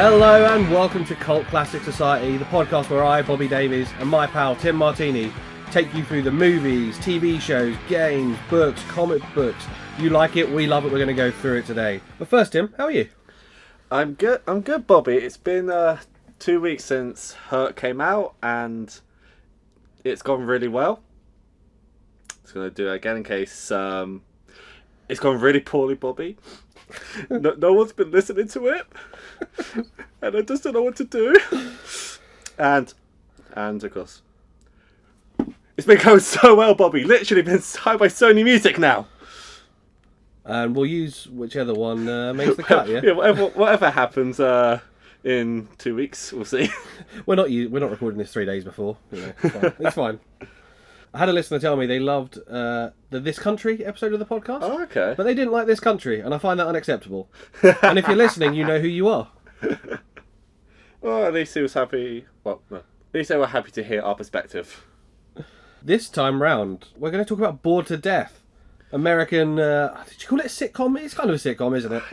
Hello and welcome to Cult Classic Society, the podcast where I, Bobby Davies, and my pal Tim Martini take you through the movies, TV shows, games, books, comic books. You like it, we love it, we're going to go through it today. But first, Tim, how are you? I'm good, Bobby. It's been 2 weeks since Hurt came out, and it's gone really well. Just going to do it again in case it's gone really poorly, Bobby. No one's been listening to it, and I just don't know what to do. And of course, it's been going so well, Bobby. Literally been signed by Sony Music now. And we'll use whichever one makes the cut, yeah? Yeah, whatever happens in 2 weeks, we'll see. We're not recording this 3 days before. You know, it's fine. I had a listener tell me they loved the This Country episode of the podcast. Oh, okay. But they didn't like This Country, and I find that unacceptable. And if you're listening, you know who you are. Well, at least he was happy. Well, no. At least they were happy to hear our perspective. This time round, we're going to talk about Bored to Death. American, did you call it a sitcom? It's kind of a sitcom, isn't it?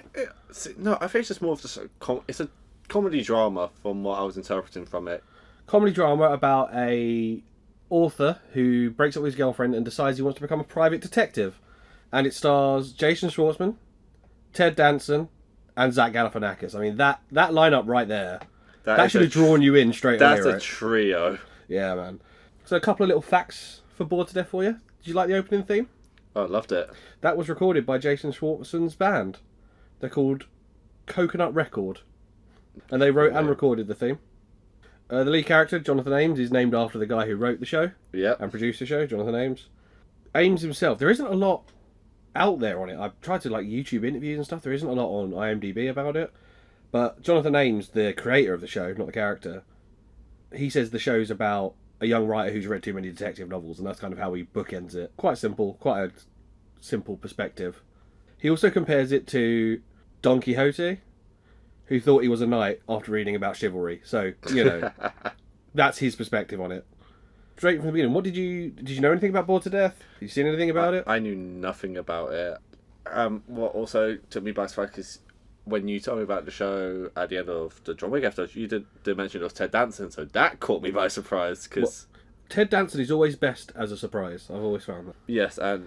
No, I think it's just more of just it's a comedy drama from what I was interpreting from it. Comedy drama about a author who breaks up with his girlfriend and decides he wants to become a private detective. And it stars Jason Schwartzman, Ted Danson, and Zach Galifianakis. I mean, that lineup right there, that should have drawn you in straight away, right? That's a trio. Yeah, man. So a couple of little facts for Bored to Death for you. Did you like the opening theme? Oh, I loved it. That was recorded by Jason Schwartzman's band. They're called Coconut Record. And they wrote and recorded the theme. The lead character, Jonathan Ames, is named after the guy who wrote the show and produced the show, Jonathan Ames. Ames himself, there isn't a lot out there on it. I've tried to YouTube interviews and stuff. There isn't a lot on IMDb about it. But Jonathan Ames, the creator of the show, not the character, he says the show's about a young writer who's read too many detective novels, and that's kind of how he bookends it. Quite a simple perspective. He also compares it to Don Quixote, who thought he was a knight after reading about chivalry. So, that's his perspective on it. Straight from the beginning, did you know anything about Bored to Death? Have you seen anything about it? I knew nothing about it. What also took me by surprise is when you told me about the show at the end of the John Wick episode, you did mention it was Ted Danson, so that caught me by surprise. Because Ted Danson is always best as a surprise. I've always found that. Yes, and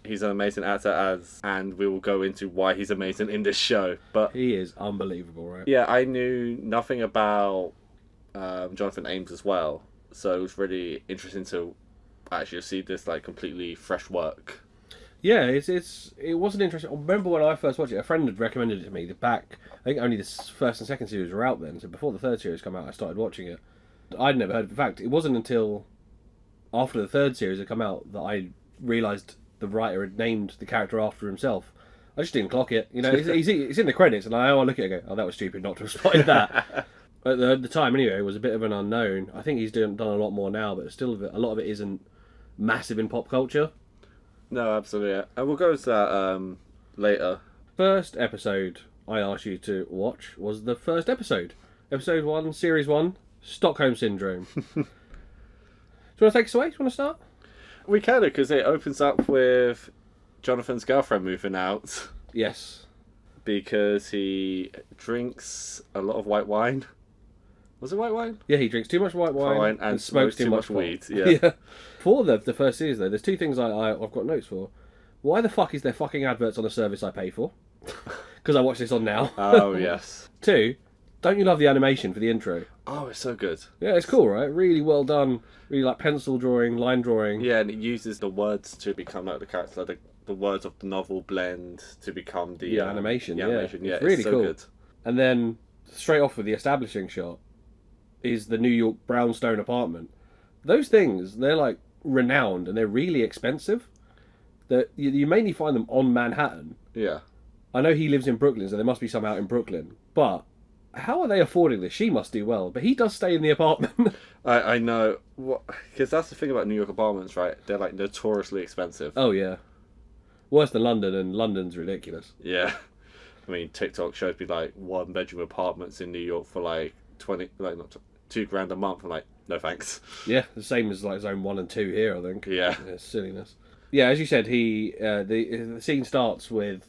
he's an amazing actor and we will go into why he's amazing in this show. But he is unbelievable, right? Yeah, I knew nothing about Jonathan Ames as well, so it was really interesting to actually see this completely fresh work. Yeah, it wasn't interesting. I remember when I first watched it, a friend had recommended it to me. I think only the first and second series were out then, so before the third series came out, I started watching it. I'd never heard of it. In fact, it wasn't until after the third series had come out that I realised the writer had named the character after himself. I just didn't clock it. It's in the credits, and I look at it and go, oh, that was stupid not to have spotted that. At the time, anyway, it was a bit of an unknown. I think he's done a lot more now, but still a lot of it isn't massive in pop culture. No, absolutely. Yeah. And we'll go into that later. First episode I asked you to watch was the first episode. Episode 1, Series 1, Stockholm Syndrome. Do you want to take us away? Do you want to start? We can, because it opens up with Jonathan's girlfriend moving out. Yes. Because he drinks a lot of white wine. Was it white wine? Yeah, he drinks too much white wine and smokes too much weed. Yeah. For the first series, though, there's two things I've got notes for. Why the fuck is there fucking adverts on a service I pay for? Because I watch this on now. Oh, yes. 2, don't you love the animation for the intro? Oh, it's so good. Yeah, it's cool, right? Really well done. Really pencil drawing, line drawing. Yeah, and it uses the words to become the character. The words of the novel blend to become the animation. Yeah, it's really so cool. Good. And then straight off with the establishing shot is the New York brownstone apartment. Those things, they're renowned and they're really expensive. You mainly find them on Manhattan. Yeah. I know he lives in Brooklyn, so there must be some out in Brooklyn. But how are they affording this? She must do well. But he does stay in the apartment. I know. Because that's the thing about New York apartments, right? They're notoriously expensive. Oh, yeah. Worse than London, and London's ridiculous. Yeah. I mean, TikTok showed me 1-bedroom apartments in New York for $2,000 a month. I'm no thanks. Yeah, the same as zone 1 and 2 here, I think. Yeah. Silliness. Yeah, as you said, the scene starts with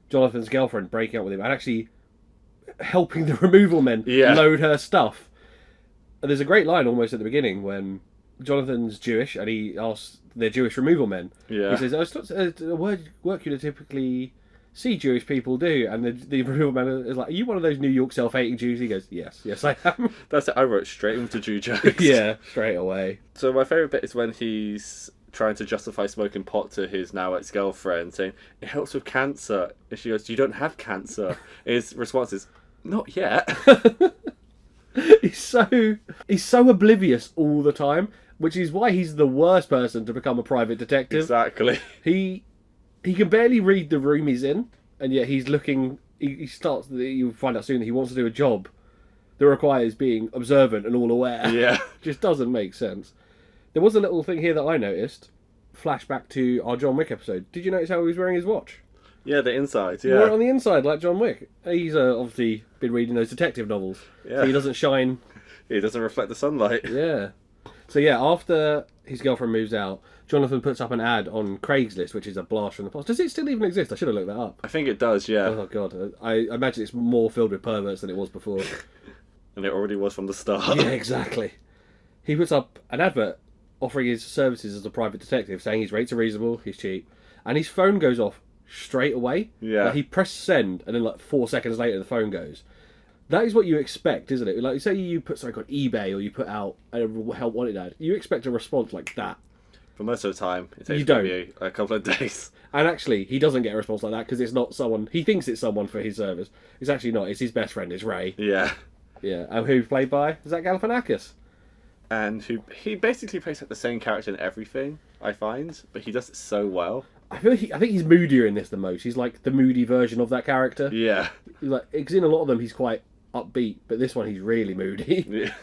Jonathan's girlfriend breaking up with him, and actually helping the removal men Yeah. load her stuff. And there's a great line almost at the beginning when Jonathan's Jewish and he asks the Jewish removal men. Yeah. He says, "Oh, it's not a work you typically see Jewish people do." And the removal man is like, "Are you one of those New York self-hating Jews?" He goes, "Yes, I am." That's it. I wrote straight into Jew jokes. Yeah, straight away. So my favourite bit is when he's trying to justify smoking pot to his now ex-girlfriend, saying, "It helps with cancer." And she goes, "You don't have cancer." His response is, "Not yet." He's so oblivious all the time, which is why he's the worst person to become a private detective. Exactly. He can barely read the room he's in, and yet he's looking. He starts. You'll find out soon that he wants to do a job that requires being observant and all aware. Yeah. Just doesn't make sense. There was a little thing here that I noticed. Flashback to our John Wick episode. Did you notice how he was wearing his watch? Yeah, the inside. He wore it Yeah. on the inside like John Wick. He's obviously been reading those detective novels, Yeah. so he doesn't shine. It doesn't reflect the sunlight. Yeah. So yeah, after his girlfriend moves out, Jonathan puts up an ad on Craigslist, which is a blast from the past. Does it still even exist? I should have looked that up. I think it does, yeah. Oh god, I imagine it's more filled with perverts than it was before. And it already was from the start. Yeah, exactly. He puts up an advert offering his services as a private detective, saying his rates are reasonable, he's cheap, and his phone goes off straight away. Yeah. Like, he presses send, and then like 4 seconds later the phone goes. That is what you expect, isn't it? Like, say you put something on eBay or you put out a help wanted ad, you expect a response like that. For most of the time, it You takes don't. maybe a couple of days. And actually, he doesn't get a response like that because it's not someone. He thinks it's someone for his service. It's actually not. It's his best friend. It's Ray. Yeah. Yeah. And who's played by? Is that Galifianakis? And he basically plays like the same character in everything, I find, but he does it so well. I think he's moodier in this than most. He's like the moody version of that character. Yeah. He's like, because in a lot of them he's quite upbeat, but this one he's really moody. Yeah.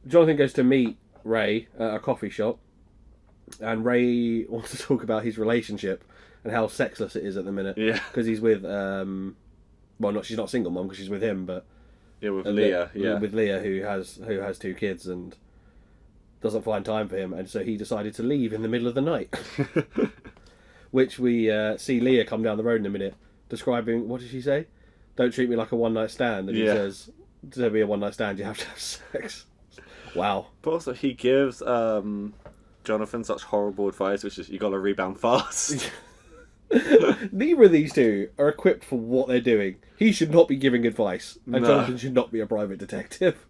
Jonathan goes to meet Ray at a coffee shop, and Ray wants to talk about his relationship and how sexless it is at the minute. Yeah. Because he's with she's not single mom because she's with him, but Yeah, with Leah. with Leah who has 2 kids and doesn't find time for him, and so he decided to leave in the middle of the night. Which we see Leah come down the road in a minute, describing, what did she say? Don't treat me like a one-night stand. And he says, to be a one-night stand, you have to have sex. Wow. But also, he gives Jonathan such horrible advice, which is, you gotta rebound fast. Neither of these two are equipped for what they're doing. He should not be giving advice, and No. Jonathan should not be a private detective.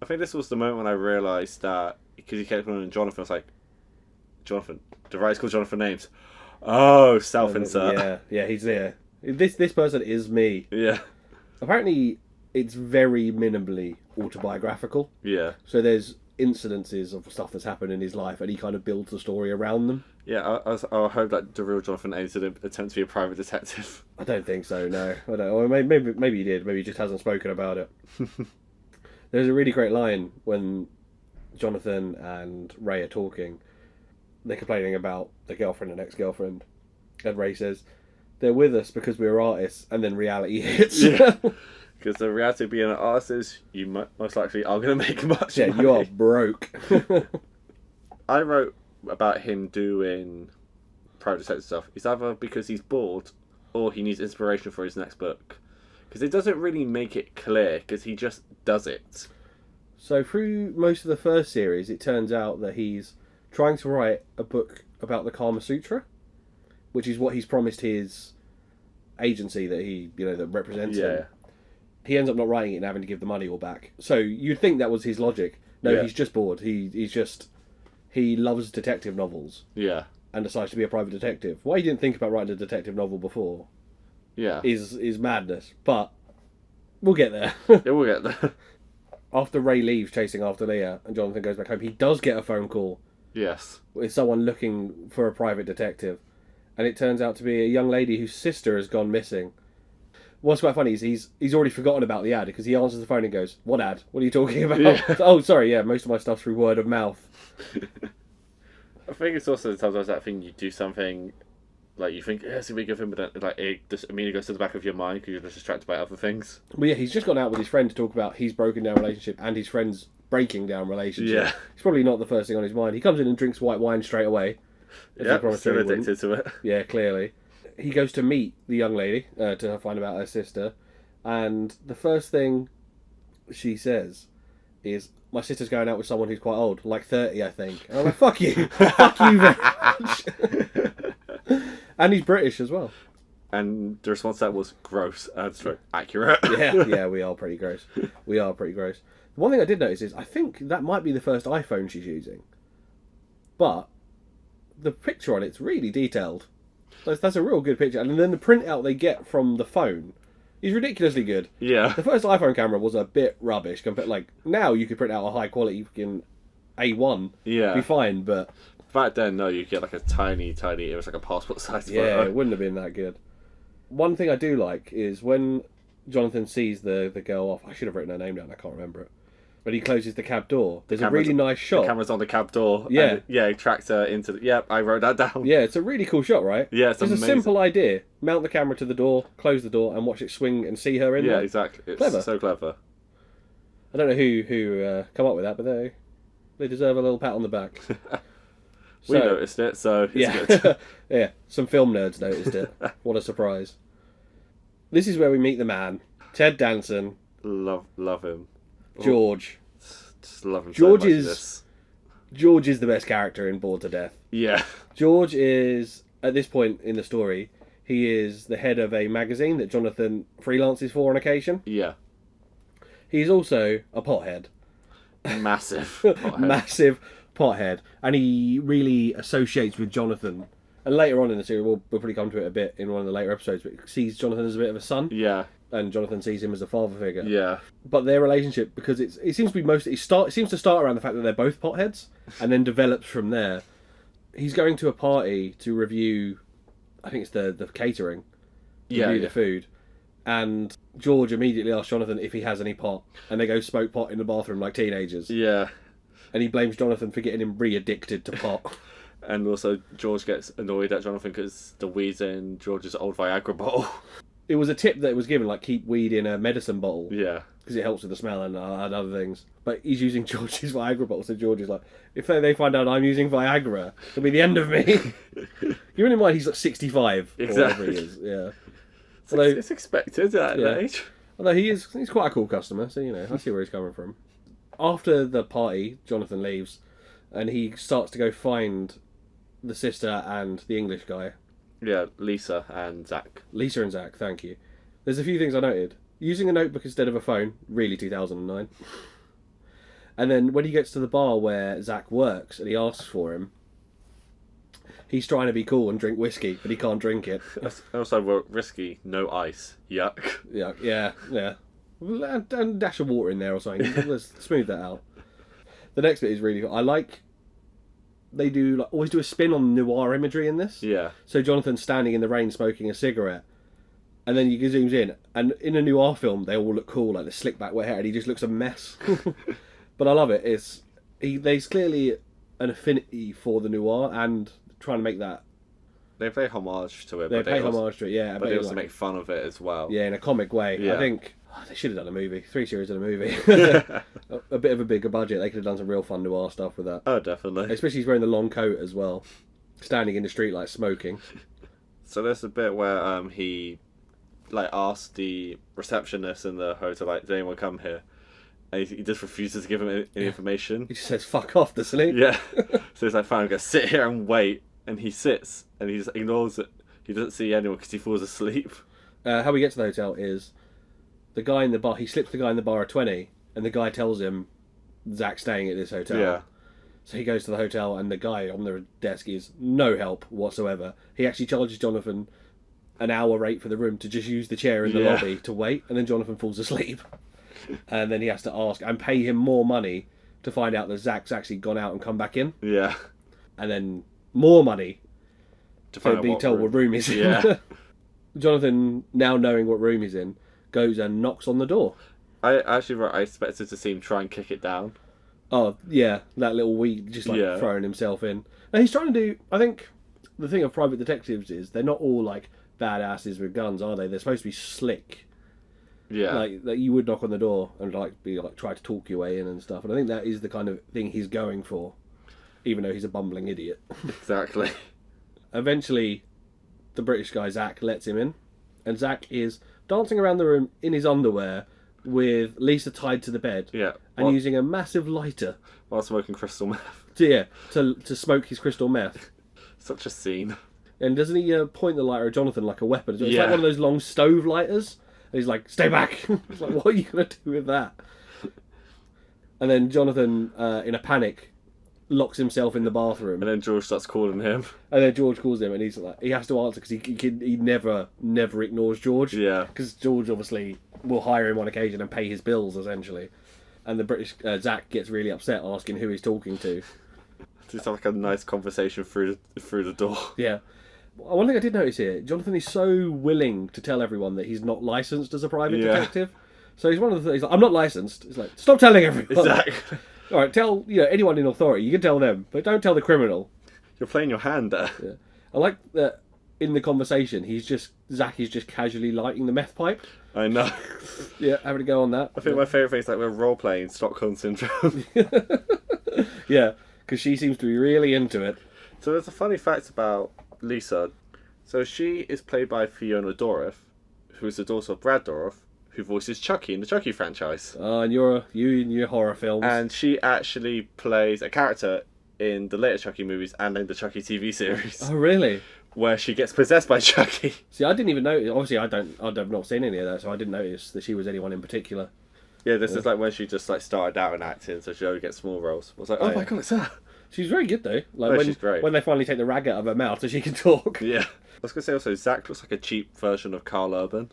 I think this was the moment when I realised that, because he kept calling him Jonathan, I was like, Jonathan, the writer's called Jonathan Names. Oh, self-insert. Yeah, he's there. This person is me. Yeah. Apparently, it's very minimally autobiographical. Yeah. So there's incidences of stuff that's happened in his life, and he kind of builds the story around them. Yeah, I hope that the real Jonathan Ames did attempt to be a private detective. I don't think so. No, I don't. Or maybe he did. Maybe he just hasn't spoken about it. There's a really great line when Jonathan and Ray are talking. They're complaining about their girlfriend and ex-girlfriend, and Ray says, "They're with us because we're artists," and then reality hits. Yeah. Because the reality of being an artist is you most likely are going to make much Yeah, money. you are broke. I wrote about him doing private detective stuff. It's either because he's bored or he needs inspiration for his next book. Because it doesn't really make it clear, because he just does it. So through most of the first series, it turns out that he's trying to write a book about the Kama Sutra, which is what he's promised his agency that represents him. He ends up not writing it and having to give the money all back. So you'd think that was his logic. No, Yeah. he's just bored. He loves detective novels Yeah. and decides to be a private detective. Why he didn't think about writing a detective novel before Yeah. is madness. But we'll get there. Yeah, we'll get there. After Ray leaves chasing after Leah and Jonathan goes back home, he does get a phone call Yes. with someone looking for a private detective. And it turns out to be a young lady whose sister has gone missing. What's quite funny is he's already forgotten about the ad because he answers the phone and goes, "What ad? What are you talking about?" Yeah. Oh, sorry, yeah, most of my stuff's through word of mouth. I think it's also sometimes that thing you do something, like you think, yeah, it's going to be a good thing, but then, like, it just immediately goes to the back of your mind because you're just distracted by other things. But yeah, he's just gone out with his friend to talk about his broken down relationship and his friend's breaking down relationship. Yeah. It's probably not the first thing on his mind. He comes in and drinks white wine straight away. as he Yeah, promised still he wouldn't. addicted to it. Yeah, clearly. He goes to meet the young lady to find about her sister, And the first thing she says is, my sister's going out with someone who's quite old, like 30, I think. And I'm like, fuck you. Fuck you very much. And he's British as well. And the response to that was gross and straight accurate. Yeah, we are pretty gross. We are pretty gross. The one thing I did notice is I think that might be the first iPhone she's using. But the picture on it's really detailed. That's a real good picture. And then the printout they get from the phone is ridiculously good. Yeah. The first iPhone camera was a bit rubbish. Compared, like, now you could print out a high quality fucking A1. Yeah. Be fine, but... Back then, no, you get like a tiny, it was like a passport size photo. Yeah, it wouldn't have been that good. One thing I do like is when Jonathan sees the girl off, I should have written her name down, I can't remember it. But he closes the cab door. There's a really nice shot. The camera's on the cab door. Yeah. And, yeah, he tracks her into the... Yeah, I wrote that down. Yeah, it's a really cool shot, right? Yeah, it's a amazing. simple idea. Mount the camera to the door, close the door, and watch it swing and see her in there. Yeah, exactly. It's clever. So clever. I don't know who come up with that, but they deserve a little pat on the back. We noticed it, so it's yeah. good. Yeah, some film nerds noticed it. What a surprise. This is where we meet the man, Ted Danson. Love him. George. Just love him George so much. George is the best character in Bored to Death. Yeah. George is, at this point in the story, he is the head of a magazine that Jonathan freelances for on occasion. Yeah. He's also a pothead. Massive pothead. Massive pothead. And he really associates with Jonathan. And later on in the series, we'll probably come to it a bit in one of the later episodes, but sees Jonathan as a bit of a son. Yeah. And Jonathan sees him as a father figure. Yeah. But their relationship, because it seems to be it seems to start around the fact that they're both potheads, and then develops from there. He's going to a party to review, I think it's the catering, review the food, and George immediately asks Jonathan if he has any pot, and they go smoke pot in the bathroom like teenagers. Yeah. And he blames Jonathan for getting him re-addicted to pot. And also George gets annoyed at Jonathan because the weed's in George's old Viagra bottle. It was a tip that was given, like, keep weed in a medicine bottle. Yeah. Because it helps with the smell and other things. But he's using George's Viagra bottle, so George is like, if they find out I'm using Viagra, it'll be the end of me. Keeping in mind he's like 65. Exactly. Or whatever he is, yeah. It's expected at that age. Although he's quite a cool customer, so, you know, I see where he's coming from. After the party, Jonathan leaves, and he starts to go find the sister and the English guy. Yeah, Lisa and Zach. Lisa and Zach, thank you. There's a few things I noted. Using a notebook instead of a phone, really 2009. And then when he gets to the bar where Zach works and he asks for him, he's trying to be cool and drink whiskey, but he can't drink it. Also wrote risky, no ice. Yuck. Yeah. And a dash of water in there or something. Let's smooth that out. The next bit is really... I like... They do always do a spin on noir imagery in this. Yeah. So Jonathan's standing in the rain smoking a cigarette, and then he zooms in, and in a noir film they all look cool, like the slick back wet hair, and he just looks a mess. But I love it. There's clearly an affinity for the noir and trying to make that. They pay homage to it. They pay homage to it, yeah. But they also make fun of it as well. Yeah, in a comic way. Yeah. I think they should have done a movie. 3 series in a movie. a bit of a bigger budget. They could have done some real fun noir stuff with that. Oh, definitely. Especially he's wearing the long coat as well. Standing in the street like smoking. So there's a bit where he asks the receptionist in the hotel, like, did anyone come here? And he just refuses to give him any information. He just says, fuck off, doesn't he? Yeah. So he's like, fine, I'm going to sit here and wait. And he sits, and he just ignores it. He doesn't see anyone because he falls asleep. How we get to the hotel is the guy in the bar, he slips the guy in the bar a 20, and the guy tells him Zach's staying at this hotel. Yeah. So he goes to the hotel, and the guy on the desk is no help whatsoever. He actually charges Jonathan an hour rate for the room to just use the chair in the lobby to wait, and then Jonathan falls asleep. And then he has to ask and pay him more money to find out that Zach's actually gone out and come back in. Yeah. And then more money to be told what room he's in. Yeah. Jonathan, now knowing what room he's in, goes and knocks on the door. I expected to see him try and kick it down. Oh, yeah, that little weed, just throwing himself in. Now, he's trying to do... I think the thing of private detectives is they're not all, badasses with guns, are they? They're supposed to be slick. Yeah. Like you would knock on the door and, try to talk your way in and stuff. And I think that is the kind of thing he's going for, even though he's a bumbling idiot. Exactly. Eventually, the British guy, Zach, lets him in. And Zach is dancing around the room in his underwear with Lisa tied to the bed. Yeah. And using a massive lighter. While smoking crystal meth. To smoke his crystal meth. Such a scene. And doesn't he point the lighter at Jonathan like a weapon? It's Yeah. like one of those long stove lighters. And he's like, stay back. It's like, what are you going to do with that? And then Jonathan, in a panic, locks himself in the bathroom. And then George starts calling him. And then George calls him, and he's like, he has to answer because he never ignores George. Yeah. Because George obviously will hire him on occasion and pay his bills essentially. And the British Zach gets really upset, asking who he's talking to. Just have like a nice conversation through the door. Yeah. One thing I did notice here, Jonathan is so willing to tell everyone that he's not licensed as a private detective. So he's one of the things. Like, I'm not licensed. He's like, stop telling everyone. Exactly. All right, tell anyone in authority. You can tell them, but don't tell the criminal. You're playing your hand there. Yeah. I like that in the conversation. Zach is just casually lighting the meth pipe. I know. Yeah, having a go on that. I think my favourite thing is like we're role playing Stockholm Syndrome. Yeah, because she seems to be really into it. So there's a funny fact about Lisa. So she is played by Fiona Dourif, who is the daughter of Brad Dourif, who voices Chucky in the Chucky franchise. And you in your horror films. And she actually plays a character in the later Chucky movies and in the Chucky TV series. Oh, really? Where she gets possessed by Chucky. See, I didn't even know. Obviously, I've not seen any of that, so I didn't notice that she was anyone in particular. Yeah, this is like when she just like started out in acting, so she only gets small roles. I was like, oh my god, it's her. She's very good though. Like she's great. When they finally take the rag out of her mouth so she can talk. Yeah. I was gonna say also, Zach looks like a cheap version of Carl Urban.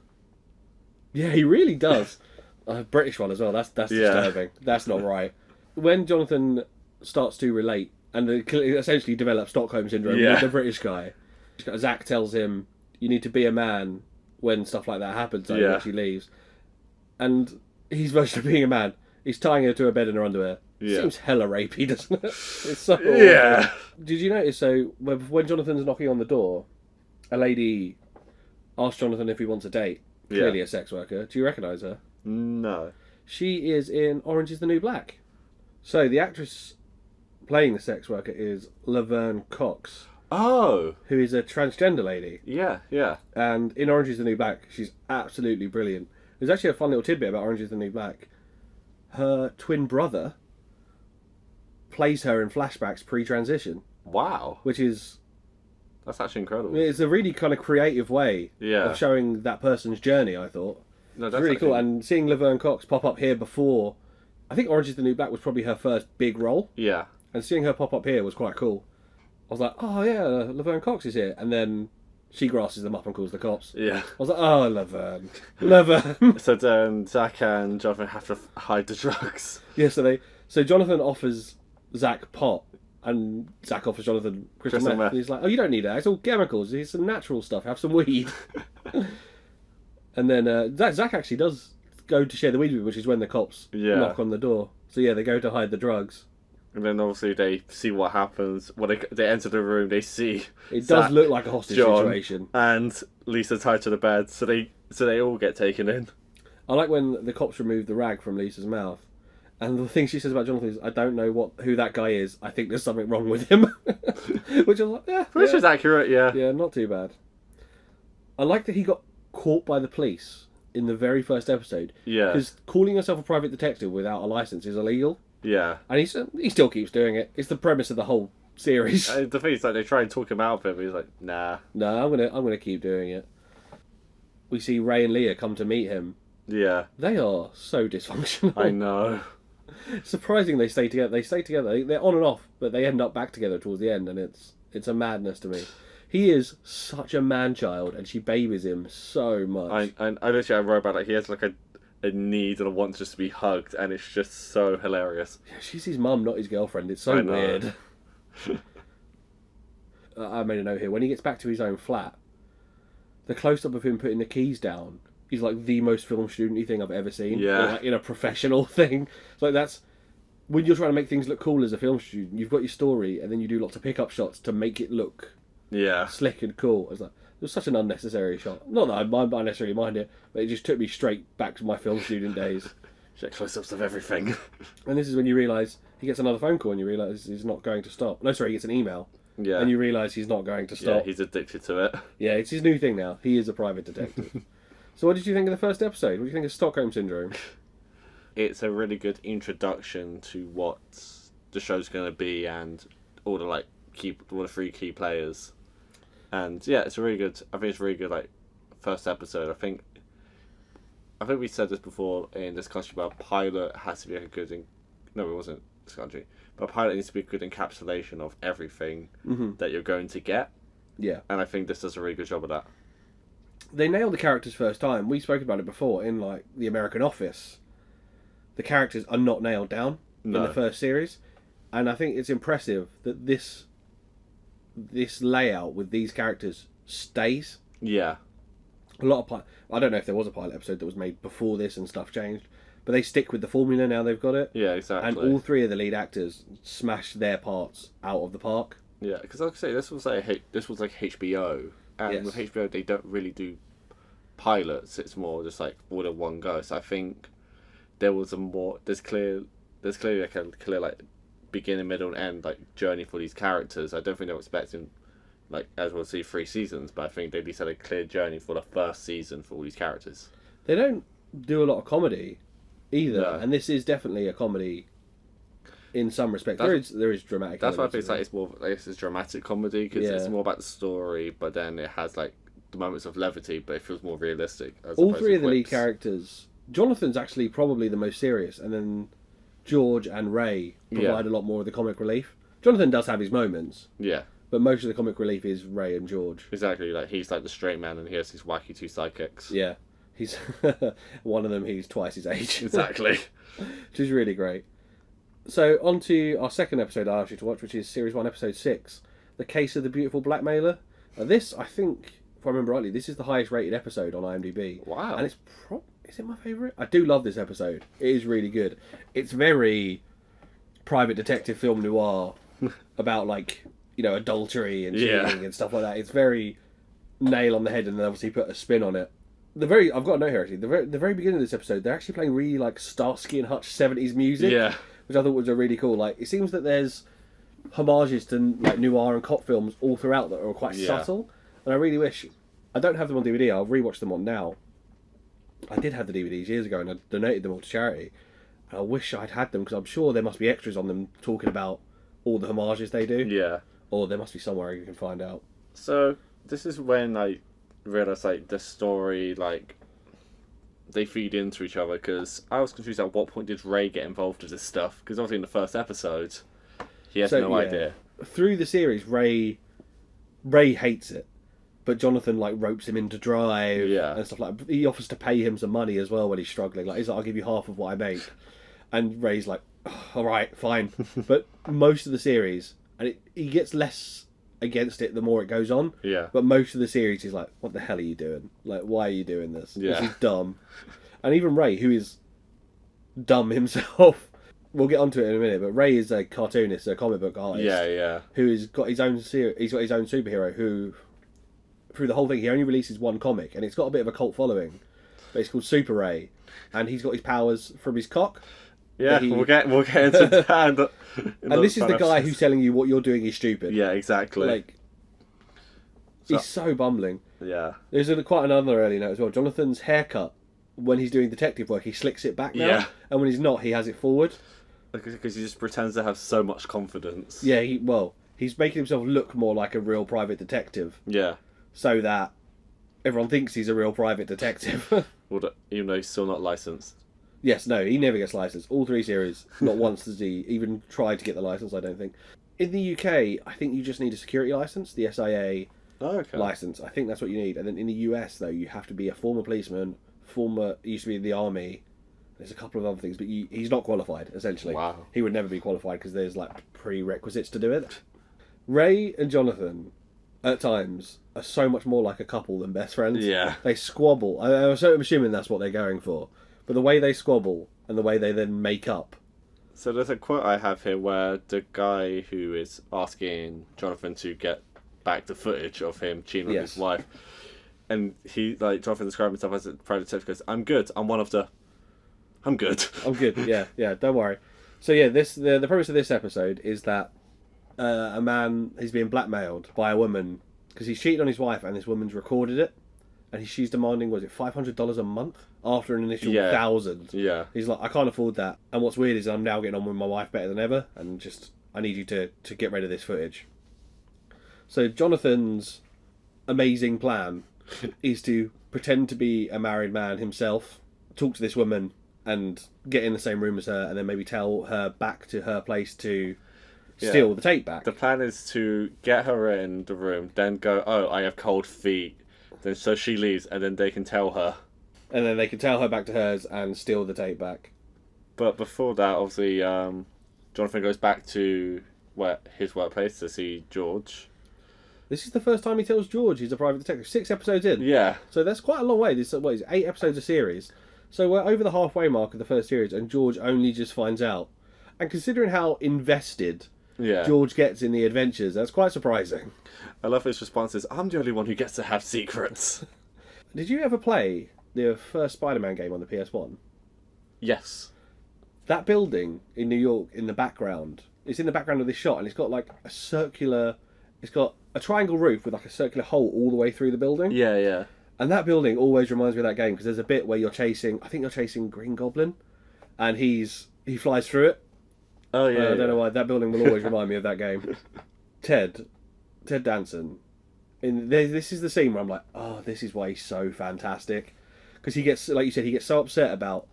Yeah, he really does. A British one as well. That's disturbing. That's not right. When Jonathan starts to relate and essentially develops Stockholm Syndrome with the British guy, Zach tells him, you need to be a man when stuff like that happens, when she leaves. And his version of being a man, he's tying her to a bed in her underwear. Yeah. Seems hella rapey, doesn't it? It's so Yeah. awful. Did you notice, so when Jonathan's knocking on the door, a lady asks Jonathan if he wants a date. Clearly a sex worker. Do you recognise her? No. She is in Orange is the New Black. So the actress playing the sex worker is Laverne Cox. Oh. Who is a transgender lady. Yeah, yeah. And in Orange is the New Black, she's absolutely brilliant. There's actually a fun little tidbit about Orange is the New Black. Her twin brother plays her in flashbacks pre-transition. Wow. Which is... That's actually incredible. It's a really kind of creative way of showing that person's journey, I thought. No, that's it's really cool. And seeing Laverne Cox pop up here before... I think Orange is the New Black was probably her first big role. Yeah. And seeing her pop up here was quite cool. I was like, oh yeah, Laverne Cox is here. And then she grasses them up and calls the cops. Yeah. I was like, oh, Laverne. Laverne. So then Zach and Jonathan have to hide the drugs. Yeah, so Jonathan offers Zach pot. And Zach offers Jonathan crystal meth. And he's like, oh, you don't need that. It's all chemicals. It's some natural stuff. Have some weed. And then Zach actually does go to share the weed with him, which is when the cops knock on the door. So yeah, they go to hide the drugs. And then obviously they see what happens. When they enter the room, they see it does look like a hostage situation. And Lisa tied to the bed, so they all get taken in. I like when the cops remove the rag from Lisa's mouth. And the thing she says about Jonathan is, I don't know who that guy is. I think there's something wrong with him. Which I was like, yeah. Which is accurate, yeah. Yeah, not too bad. I like that he got caught by the police in the very first episode. Yeah. Because calling yourself a private detective without a license is illegal. Yeah. And he still keeps doing it. It's the premise of the whole series. The thing is, like, they try and talk him out of it, but he's like, nah. No, I'm gonna keep doing it. We see Ray and Leah come to meet him. Yeah. They are so dysfunctional. I know. Surprising they stay together. They stay together. They're on and off, but they end up back together towards the end, and it's a madness to me. He is such a man-child, and she babies him so much. I literally wrote about it. He has like a need and a want just to be hugged, and it's just so hilarious. Yeah, she's his mum, not his girlfriend. It's so weird. I made a note here. When he gets back to his own flat, the close-up of him putting the keys down is like the most film student-y thing I've ever seen. Yeah. Or like in a professional thing. It's like that's... When you're trying to make things look cool as a film student, you've got your story, and then you do lots of pick-up shots to make it look slick and cool. I was like, it was such an unnecessary shot. Not that I necessarily mind it, but it just took me straight back to my film student days. Get close-ups of everything. And this is when you realise he gets another phone call and you realise he's not going to stop. No, sorry, he gets an email. Yeah. And you realise he's not going to stop. Yeah, he's addicted to it. Yeah, it's his new thing now. He is a private detective. So what did you think of the first episode? What do you think of Stockholm Syndrome? It's a really good introduction to what the show's going to be and all the three key players. And yeah, it's a really good. I think it's a really good first episode. I think we said this before in this country, but a pilot has to be a good. No, it wasn't this country, but a pilot needs to be a good encapsulation of everything that you're going to get. Yeah, and I think this does a really good job of that. They nailed the characters first time. We spoke about it before in the American Office. The characters are not nailed down in the first series, and I think it's impressive that this layout with these characters stays. Yeah, a lot of I don't know if there was a pilot episode that was made before this and stuff changed, but they stick with the formula now they've got it. Yeah, exactly. And all three of the lead actors smash their parts out of the park. Yeah, because like I say, this was like HBO. And with HBO, they don't really do pilots. It's more just all in one go. So I think there's clearly a clear beginning, middle, and end journey for these characters. I don't think they're expecting as we'll see 3 seasons, but I think they at least had a clear journey for the first season for all these characters. They don't do a lot of comedy either, no. And this is definitely a comedy. In some respects, there is dramatic. That's why I think it's more this is dramatic comedy because it's more about the story, but then it has the moments of levity, but it feels more realistic. All three of the lead characters. Jonathan's actually probably the most serious, and then George and Ray provide a lot more of the comic relief. Jonathan does have his moments, but most of the comic relief is Ray and George. Exactly, he's the straight man, and he has his wacky 2 sidekicks. Yeah, he's one of them. He's twice his age. Exactly, which is really great. So, on to our second episode I asked you to watch, which is Series 1, Episode 6, The Case of the Beautiful Blackmailer. This, I think, if I remember rightly, this is the highest rated episode on IMDb. Wow. And is it my favourite? I do love this episode. It is really good. It's very private detective film noir about, adultery and cheating and stuff like that. It's very nail on the head, and then obviously put a spin on it. I've got a note here, actually. The very beginning of this episode, they're actually playing really, Starsky and Hutch 70s music. Yeah. Which I thought was a really cool. It seems that there's homages to noir and cop films all throughout that are quite subtle, and I really wish I don't have them on DVD. I'll rewatch them on now. I did have the DVDs years ago, and I donated them all to charity. And I wish I'd had them because I'm sure there must be extras on them talking about all the homages they do. Yeah, or there must be somewhere you can find out. So this is when I realised the story they feed into each other, because I was confused at what point did Ray get involved with this stuff, because obviously in the first episode he has no idea. Through the series, Ray hates it, but Jonathan ropes him into drive and stuff like that. He offers to pay him some money as well when he's struggling. He's I'll give you half of what I make, and Ray's oh, all right, fine. But most of the series, and he gets less against it the more it goes on. Yeah. But most of the series is what the hell are you doing? Why are you doing this? Yeah. This is dumb. And even Ray, who is dumb himself, we'll get onto it in a minute, but Ray is a cartoonist, a comic book artist. Yeah. Who's got his own he's got his own superhero who, through the whole thing, he only releases one comic, and it's got a bit of a cult following. But it's called Super Ray, and he's got his powers from his cock. Yeah, we'll get into that. And this is the guy who's telling you what you're doing is stupid. Yeah, exactly. He's so bumbling. Yeah. There's quite another early note as well. Jonathan's haircut, when he's doing detective work, he slicks it back now. Yeah. And when he's not, he has it forward. Because he just pretends to have so much confidence. Yeah, he's making himself look more like a real private detective. Yeah. So that everyone thinks he's a real private detective. Even though he's still not licensed. Yes, no, he never gets licensed. All 3 series, not once does he even try to get the license, I don't think. In the UK, I think you just need a security license, the SIA license. I think that's what you need. And then in the US, though, you have to be a former policeman, used to be in the army. There's a couple of other things, but he's not qualified, essentially. Wow. He would never be qualified because there's prerequisites to do it. Ray and Jonathan, at times, are so much more like a couple than best friends. Yeah. They squabble. I'm assuming that's what they're going for. But the way they squabble and the way they then make up. So there's a quote I have here where the guy who is asking Jonathan to get back the footage of him cheating on his wife, and Jonathan described himself as a private detective, goes, I'm good, I'm good. I'm good, yeah, don't worry. So yeah, the premise of this episode is that a man is being blackmailed by a woman because he's cheated on his wife and this woman's recorded it. and she's demanding, was it $500 a month after an initial Yeah. 1,000? Yeah. He's like, I can't afford that. And what's weird is I'm now getting on with my wife better than ever, and I need you to get rid of this footage. So Jonathan's amazing plan is to pretend to be a married man himself, talk to this woman, and get in the same room as her, and then maybe tell her back to her place to steal the tape back. The plan is to get her in the room, then go, oh, I have cold feet. Then so she leaves, and then they can tell her. And then they can tell her back to hers and steal the tape back. But before that, obviously, Jonathan goes back to his workplace to see George. This is the first time he tells George he's a private detective. 6 episodes in. Yeah. So that's quite a long way. This is 8 episodes a series. So we're over the halfway mark of the first series, and George only just finds out. And considering how invested George gets in the adventures, that's quite surprising. I love his responses. I'm the only one who gets to have secrets. Did you ever play the first Spider-Man game on the PS1? Yes. That building in New York in the background, it's in the background of this shot, and it's got like a circular, it's got a triangle roof with like a circular hole all the way through the building. Yeah, yeah. And that building always reminds me of that game, because there's a bit where I think you're chasing Green Goblin, and he flies through it. Oh, yeah. I don't know why, that building will always remind me of that game. Ted Danson. This is the scene where I'm like, oh, this is why he's so fantastic. Because he gets, like you said, he gets so upset about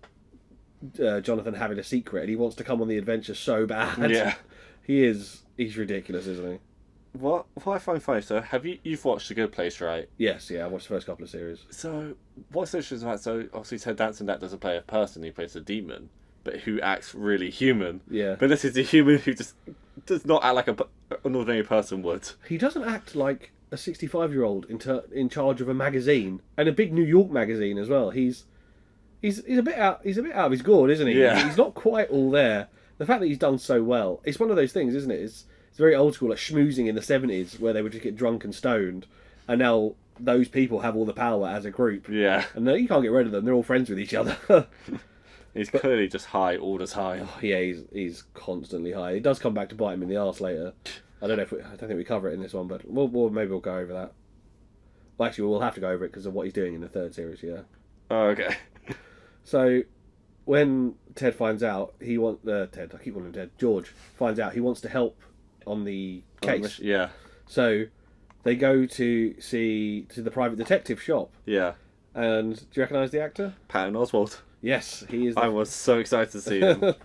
Jonathan having a secret, and he wants to come on the adventure so bad. Yeah. He's ridiculous, isn't he? What I find funny, so you've watched The Good Place, right? Yes, yeah, I watched the first couple of series. So, what's so interesting about, so obviously Ted Danson, that doesn't play a person, he plays a demon, but who acts really human. Yeah. But this is a human who just does not act like an ordinary person would. He doesn't act like a 65-year-old in charge of a magazine, and a big New York magazine as well. He's a bit out of his gourd, isn't he? Yeah. He's not quite all there. The fact that he's done so well, it's one of those things, isn't it? It's very old school, like schmoozing in the 70s, where they would just get drunk and stoned, and now those people have all the power as a group. Yeah. And you can't get rid of them. They're all friends with each other. He's clearly just high all the time. Oh, yeah, he's constantly high. It does come back to bite him in the arse later. I don't think we cover it in this one, but maybe we'll go over that. Well, actually, we'll have to go over it because of what he's doing in the third series. Yeah. Oh, okay. So, when Ted finds out, George finds out he wants to help on the case. Yeah. So, they go to the private detective shop. Yeah. And do you recognise the actor? Patton Oswalt. Yes, he is. I was so excited to see him.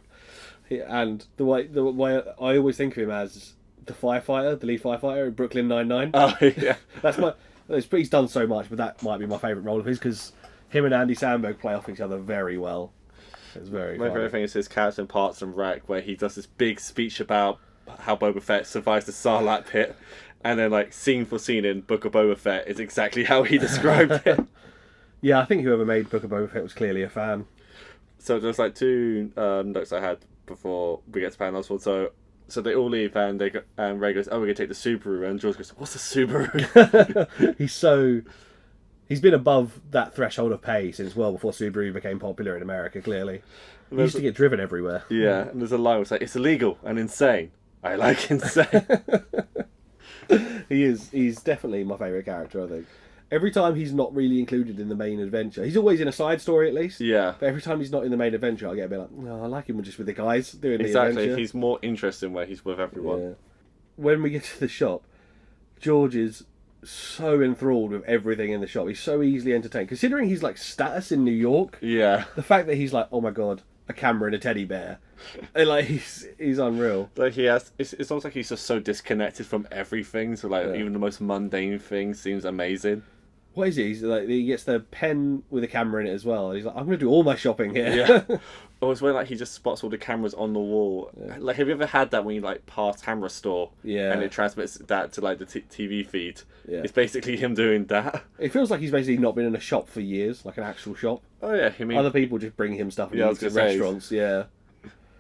And the way I always think of him as the lead firefighter in Brooklyn Nine-Nine. Oh, yeah. He's done so much, but that might be my favourite role of his, because him and Andy Samberg play off each other very well. It's very My favourite thing is his character in Parks and Rec, where he does this big speech about how Boba Fett survives the Sarlacc pit, and then, like, scene for scene in Book of Boba Fett is exactly how he described it. Yeah, I think whoever made Book of Boba Fett was clearly a fan. So there's like 2 notes I had before we get to Patton Oswalt. So they all leave, and Ray goes, "Oh, we're gonna take the Subaru," and George goes, "What's a Subaru?" He's been above that threshold of pay since well before Subaru became popular in America. Clearly, he used to get driven everywhere. Yeah, and there's a line where it's like, "It's illegal and insane. I like insane." He's definitely my favourite character, I think. Every time he's not really included in the main adventure, he's always in a side story at least. Yeah. But every time he's not in the main adventure, I get a bit like, no, I like him just with the guys doing the Exactly. adventure. He's more interesting where he's with everyone. Yeah. When we get to the shop, George is so enthralled with everything in the shop. He's so easily entertained. Considering he's like status in New York, Yeah. the fact that he's like, oh my god, a camera and a teddy bear, and like he's unreal. Like it's almost like he's just so disconnected from everything. So like even the most mundane thing seems amazing. What is it? He's like, he gets the pen with a camera in it as well. And he's like, I'm going to do all my shopping here. Yeah. Or it's when like he just spots all the cameras on the wall. Yeah. Like, have you ever had that when you like pass camera store? Yeah. And it transmits that to like the TV feed. Yeah. It's basically him doing that. It feels like he's basically not been in a shop for years, like an actual shop. Oh yeah, I mean, other people just bring him stuff and he eats at restaurants. Yeah.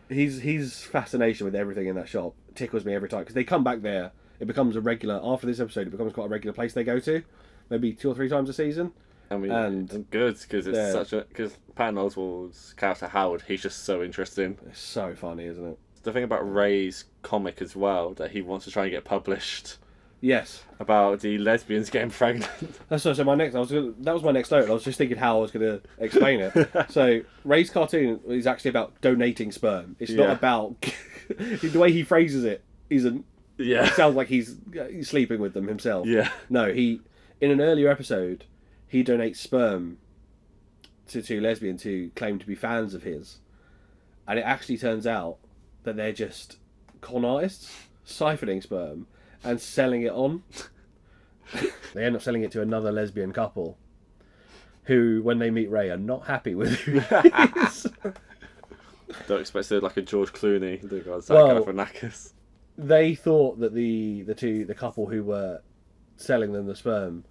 His fascination with everything in that shop tickles me every time, because they come back there. It becomes a regular after this episode. It becomes quite a regular place they go to. Maybe 2 or 3 times a season. I mean, it's good because it's because Patton Oswalt's character Howard, he's just so interesting. It's so funny, isn't it? The thing about Ray's comic as well, that he wants to try and get published. Yes. About the lesbians getting pregnant. That's so my next. That was my next note. I was just thinking how I was going to explain it. So Ray's cartoon is actually about donating sperm. It's not about the way he phrases it. Isn't. Yeah. It sounds like he's sleeping with them himself. Yeah. No, in an earlier episode, he donates sperm to two lesbians who claim to be fans of his, and it actually turns out that they're just con artists siphoning sperm and selling it on. They end up selling it to another lesbian couple who, when they meet Ray, are not happy with who he is. Don't expect it like a George Clooney. Galifianakis. They thought that the couple who were selling them the sperm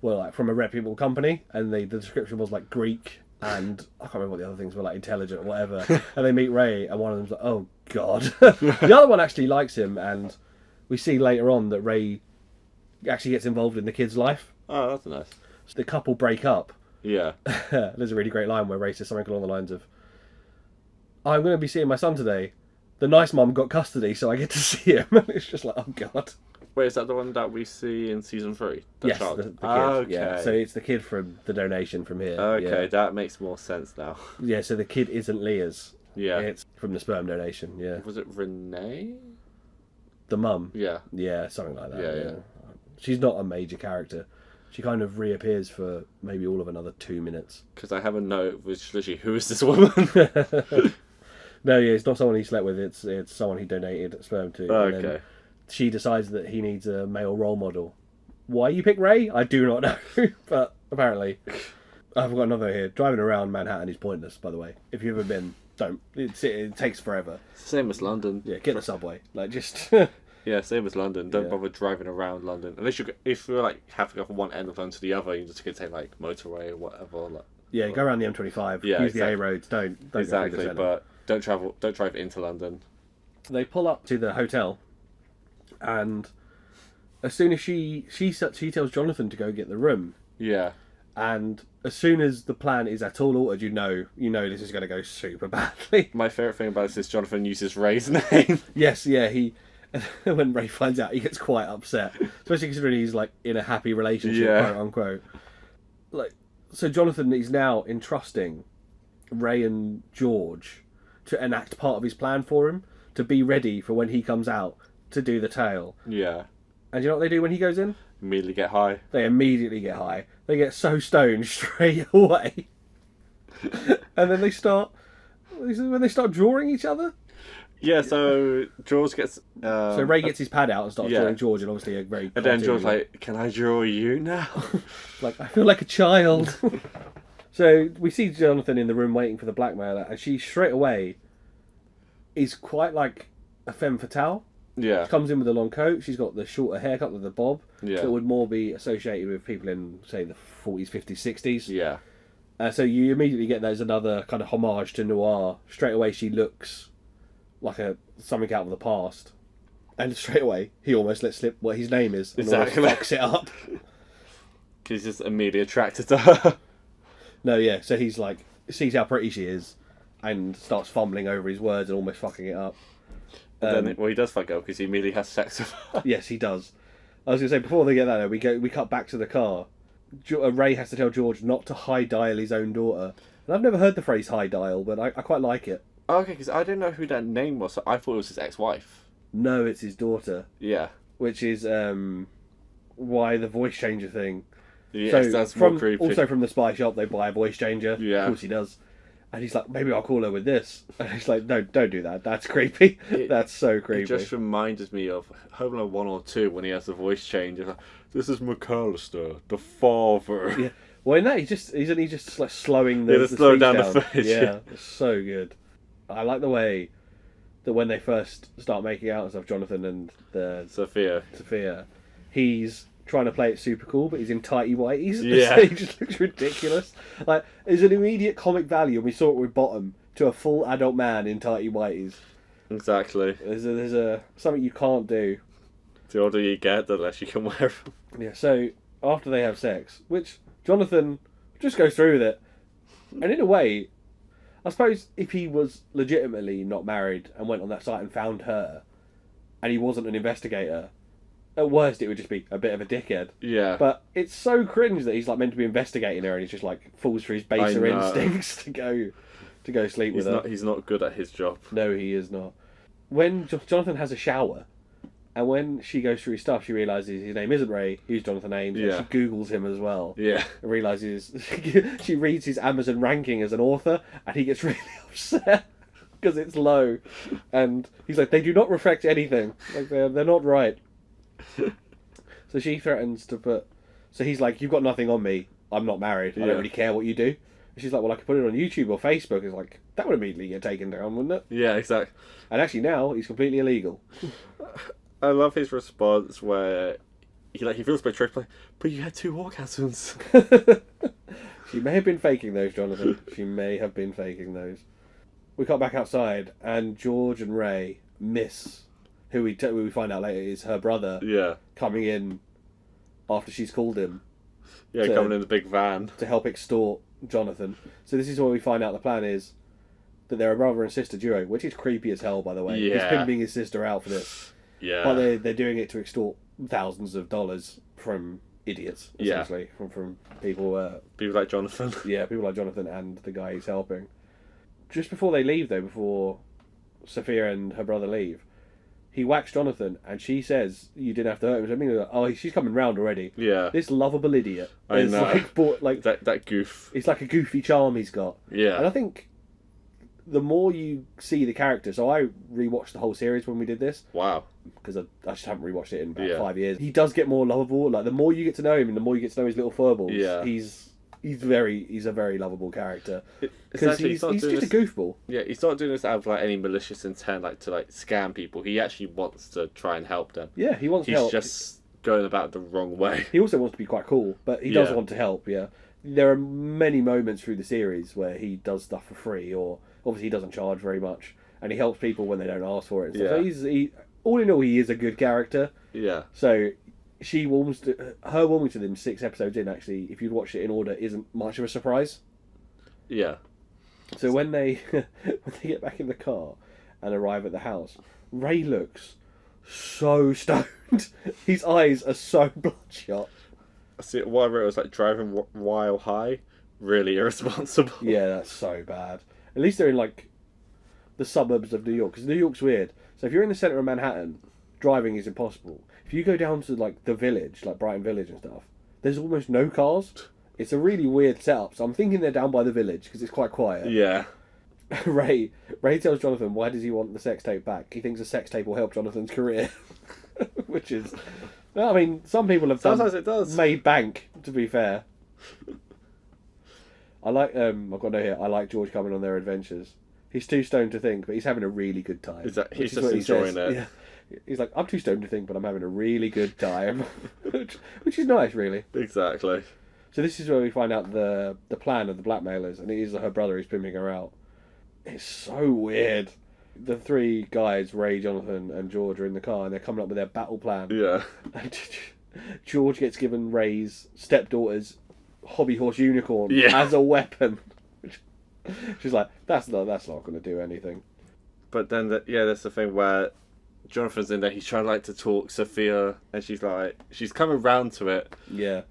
were like from a reputable company, and the description was like Greek and I can't remember what the other things were, like intelligent or whatever. And they meet Ray, and one of them's like, "Oh God." The other one actually likes him, and we see later on that Ray actually gets involved in the kid's life. Oh, that's nice. So the couple break up. Yeah. There's a really great line where Ray says something along the lines of, "I'm going to be seeing my son today. The nice mum got custody, so I get to see him." It's just like, oh God. Wait, is that the one that we see in season 3? Yes, child? the kid. Okay. Yeah. So it's the kid from the donation from here. Okay, Yeah. that makes more sense now. Yeah, so the kid isn't Leah's. Yeah. It's from the sperm donation, yeah. Was it Renee? The mum. Yeah. Yeah, something like that. Yeah. She's not a major character. She kind of reappears for maybe all of another 2 minutes. Because I have a note which literally, who is this woman? No, yeah, it's not someone he slept with. It's someone he donated sperm to. Oh, and then okay. she decides that he needs a male role model. Why you pick Ray? I do not know, but apparently. I've got another here. Driving around Manhattan is pointless, by the way. If you've ever been, don't. It takes forever. Same as London. Yeah, get the subway. Like, just... Yeah, same as London. Don't bother driving around London. Unless if you're like have to go from one end of London to the other, you just can take like motorway or whatever. Like, yeah, go around the M25. Yeah, use the A roads. Don't exactly. go through the centre. But don't drive into London. They pull up to the hotel, and as soon as she tells Jonathan to go get the room, Yeah. and as soon as the plan is at all altered, you know this is going to go super badly. My favourite thing about this is Jonathan uses Ray's name. Yes, yeah, when Ray finds out, he gets quite upset, especially considering he's like in a happy relationship, quote unquote. Like, so Jonathan is now entrusting Ray and George to enact part of his plan for him, to be ready for when he comes out to do the tale. Yeah. And you know what they do when he goes in? Immediately get high. They immediately get high. They get so stoned straight away. And then when they start drawing each other. Yeah, so George gets... so Ray gets his pad out and starts drawing George, and obviously a very... And then George's like, "Can I draw you now?" Like, I feel like a child. So we see Jonathan in the room waiting for the blackmailer, and she straight away is quite like a femme fatale. Yeah. She comes in with a long coat. She's got the shorter haircut with the bob. Yeah. That would more be associated with people in, say, the 40s, 50s, 60s. Yeah. So you immediately get there's another kind of homage to noir. Straight away she looks like something out of the past. And straight away he almost lets slip what his name is. And Exactly. fucks it up. He's just immediately attracted to her. No, yeah. So he's like, sees how pretty she is and starts fumbling over his words and almost fucking it up. And then, he does fuck up because he immediately has sex with her. Yes, he does. I was going to say, before they get that, we cut back to the car. Ray has to tell George not to high dial his own daughter. And I've never heard the phrase high dial, but I quite like it. Okay, because I didn't know who that name was, so I thought it was his ex-wife. No, it's his daughter. Yeah. Which is why the voice changer thing. Yes, so that's more creepy. Also from the spy shop, they buy a voice changer. Yeah. Of course he does. And he's like, maybe I'll call her with this. And he's like, no, don't do that. That's creepy. That's so creepy. It just reminded me of Home Alone 1 or 2 when he has the voice change. Like, "This is McAllister, the father." Yeah. Well, in that, isn't he just like slowing the slow speech down the footage. Yeah, it's so good. I like the way that when they first start making out and stuff, Jonathan and Sophia, he's trying to play it super cool, but he's in tighty whities. Yeah. So he just looks ridiculous. Like, there's an immediate comic value, and we saw it with Bottom, to a full adult man in tighty whities. Exactly. There's a something you can't do. The older you get, the less you can wear them. Yeah, so after they have sex, which Jonathan just goes through with it, and in a way, I suppose if he was legitimately not married and went on that site and found her, and he wasn't an investigator, At worst, it would just be a bit of a dickhead. Yeah. But it's so cringe that he's like meant to be investigating her, and he just like falls for his baser instincts to go sleep with her. He's not good at his job. No, he is not. When Jonathan has a shower, and when she goes through his stuff, she realises his name isn't Ray. He's Jonathan Ames. Yeah. And she Googles him as well. Yeah. And realises she reads his Amazon ranking as an author, and he gets really upset because it's low, and he's like, they do not reflect anything. Like they're not right. So she threatens to put. So he's like, you've got nothing on me. I'm not married. I don't really care what you do. And she's like, well, I could put it on YouTube or Facebook. It's like, that would immediately get taken down, wouldn't it? Yeah, exactly. And actually now he's completely illegal. I love his response where he feels betrayed, like, but you had 2 orgasms. She may have been faking those, Jonathan. She may have been faking those. We got back outside, and George and Ray miss who we find out later is her brother. Yeah. Coming in after she's called him. Yeah, coming in the big van to help extort Jonathan. So this is where we find out the plan is that they're a brother and sister duo, which is creepy as hell, by the way. Yeah. He's pimping his sister out for this. Yeah. But they're doing it to extort thousands of dollars from idiots, essentially. Yeah. From people... people like Jonathan. Yeah, people like Jonathan and the guy he's helping. Just before they leave, though, before Sophia and her brother leave, he whacks Jonathan, and she says, you didn't have to hurt him. I mean, like, oh, she's coming round already. Yeah. This lovable idiot. I know. Like that goof. It's like a goofy charm he's got. Yeah. And I think the more you see the character, so I rewatched the whole series when we did this. Wow. Because I just haven't rewatched it in about 5 years. He does get more lovable. Like, the more you get to know him and the more you get to know his little foibles, he's a very lovable character. Because he's just a goofball. Yeah, he's not doing this out of like any malicious intent, like to like scam people. He actually wants to try and help them. Yeah, he wants to help. He's just going about it the wrong way. He also wants to be quite cool, but he does want to help, yeah. There are many moments through the series where he does stuff for free, or obviously he doesn't charge very much, and he helps people when they don't ask for it. And stuff. So all in all, he is a good character. Yeah. So her warming to them 6 episodes in, actually, if you'd watched it in order, isn't much of a surprise. Yeah. So when they get back in the car and arrive at the house, Ray looks so stoned. His eyes are so bloodshot. I see why I wrote it was like driving while high, really irresponsible. Yeah, that's so bad. At least they're in like the suburbs of New York, because New York's weird. So if you're in the centre of Manhattan, driving is impossible. If you go down to like the village, like Brighton Village and stuff, there's almost no cars. It's a really weird setup. So I'm thinking they're down by the village because it's quite quiet. Yeah. Ray tells Jonathan, why does he want the sex tape back? He thinks a sex tape will help Jonathan's career. Which is... I mean, some people have sometimes it does. Made bank, to be fair. I like... I've got no here. I like George coming on their adventures. He's too stoned to think, but he's having a really good time. He's just enjoying it. Yeah. He's like, I'm too stoned to think, but I'm having a really good time. which is nice, really. Exactly. So this is where we find out the plan of the blackmailers, and it is her brother who's pimping her out. It's so weird. The 3 guys, Ray, Jonathan, and George, are in the car, and they're coming up with their battle plan. Yeah. And George gets given Ray's stepdaughter's hobby horse unicorn as a weapon. She's like, that's not going to do anything. But then, there's the thing where Jonathan's in there. He's trying to talk Sophia, and she's coming round to it. Yeah.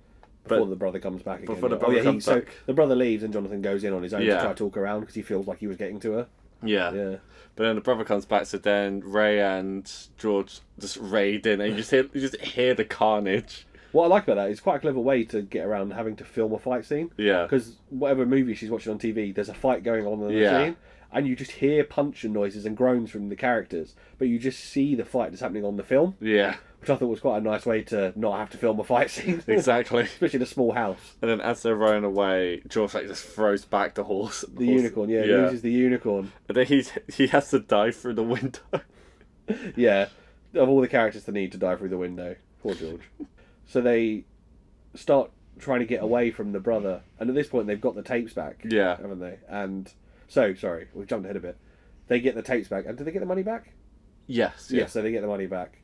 Before the brother comes back again. Before the brother comes back. So the brother leaves, and Jonathan goes in on his own to try to talk around because he feels like he was getting to her. Yeah. Yeah. But then the brother comes back, so then Ray and George just raid in, and you just hear the carnage. What I like about that is quite a clever way to get around having to film a fight scene. Yeah. Because whatever movie she's watching on TV, there's a fight going on in the scene, and you just hear punching noises and groans from the characters, but you just see the fight that's happening on the film. Yeah. Which I thought was quite a nice way to not have to film a fight scene. Exactly. Especially in a small house. And then as they're running away, George just throws back the horse. The unicorn, he loses the unicorn. And then he has to dive through the window. Yeah. Of all the characters that need to dive through the window. Poor George. So they start trying to get away from the brother, and at this point they've got the tapes back. Yeah. Haven't they? And so, sorry, we've jumped ahead a bit. They get the tapes back, and do they get the money back? Yes. Yes, so they get the money back.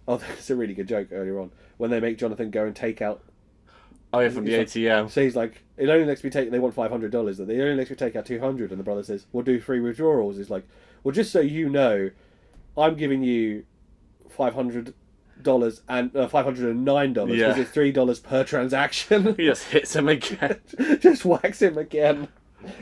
Oh, that's a really good joke earlier on. When they make Jonathan go and take out... Oh, yeah, from the ATM. So he's like, it only lets me take... They want $500. They only lets me take out $200. And the brother says, we'll do 3 withdrawals. He's like, well, just so you know, I'm giving you $500 and $509 Yeah. because it's $3 per transaction. He just hits him again. Just whacks him again.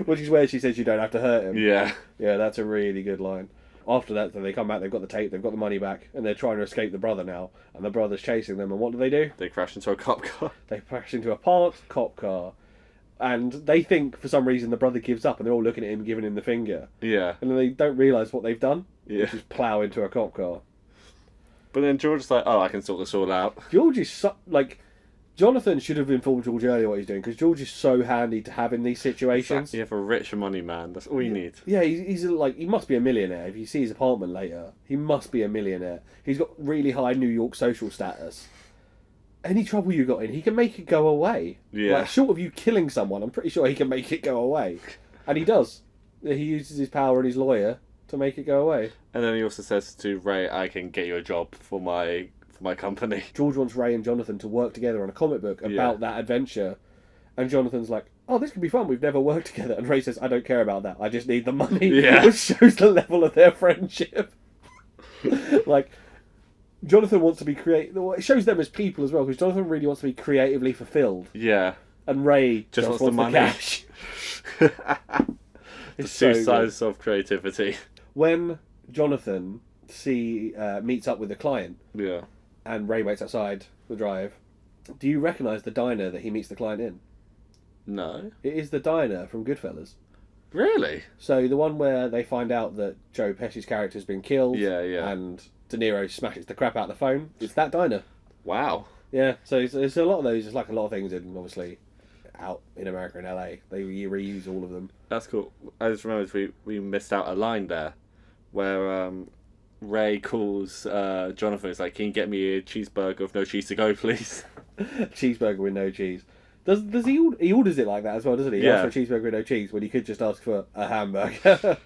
Which is where she says you don't have to hurt him. Yeah. Yeah, that's a really good line. After that, then they come back, they've got the tape, they've got the money back, and they're trying to escape the brother now, and the brother's chasing them, and what do? They crash into a cop car. They crash into a parked cop car, and they think, for some reason, the brother gives up, and they're all looking at him, giving him the finger. Yeah. And then they don't realise what they've done, Yeah. which is plough into a cop car. But then George is like, oh, I can sort this all out. George is Jonathan should have informed George earlier what he's doing, because George is so handy to have in these situations. You have a rich money man. That's all you need. Yeah, he's he must be a millionaire. If you see his apartment later, he must be a millionaire. He's got really high New York social status. Any trouble you got in, he can make it go away. Yeah. Like, short of you killing someone, I'm pretty sure he can make it go away. And he does. He uses his power and his lawyer to make it go away. And then he also says to Ray, I can get you a job for my company. George wants Ray and Jonathan to work together on a comic book about that adventure. And Jonathan's like, oh, this could be fun. We've never worked together. And Ray says, I don't care about that. I just need the money. Yeah. Which shows the level of their friendship. Like, Jonathan wants to be creative. It shows them as people as well, because Jonathan really wants to be creatively fulfilled. Yeah. And Ray just wants the money. cash. The two sides of creativity. When Jonathan meets up with the client, Yeah. and Ray waits outside the drive, do you recognise the diner that he meets the client in? No. It is the diner from Goodfellas. Really? So the one where they find out that Joe Pesci's character's been killed, Yeah. and De Niro smashes the crap out of the phone. It's that diner. Wow. Yeah, so it's a lot of those. It's like a lot of things in, obviously, out in America and LA. They reuse all of them. That's cool. I just remembered we missed out a line there where Ray calls Jonathan. It's like, can you get me a cheeseburger with no cheese to go, please? Cheeseburger with no cheese. Does he orders it like that as well, doesn't he? He Yeah. asks for a cheeseburger with no cheese when he could just ask for a hamburger.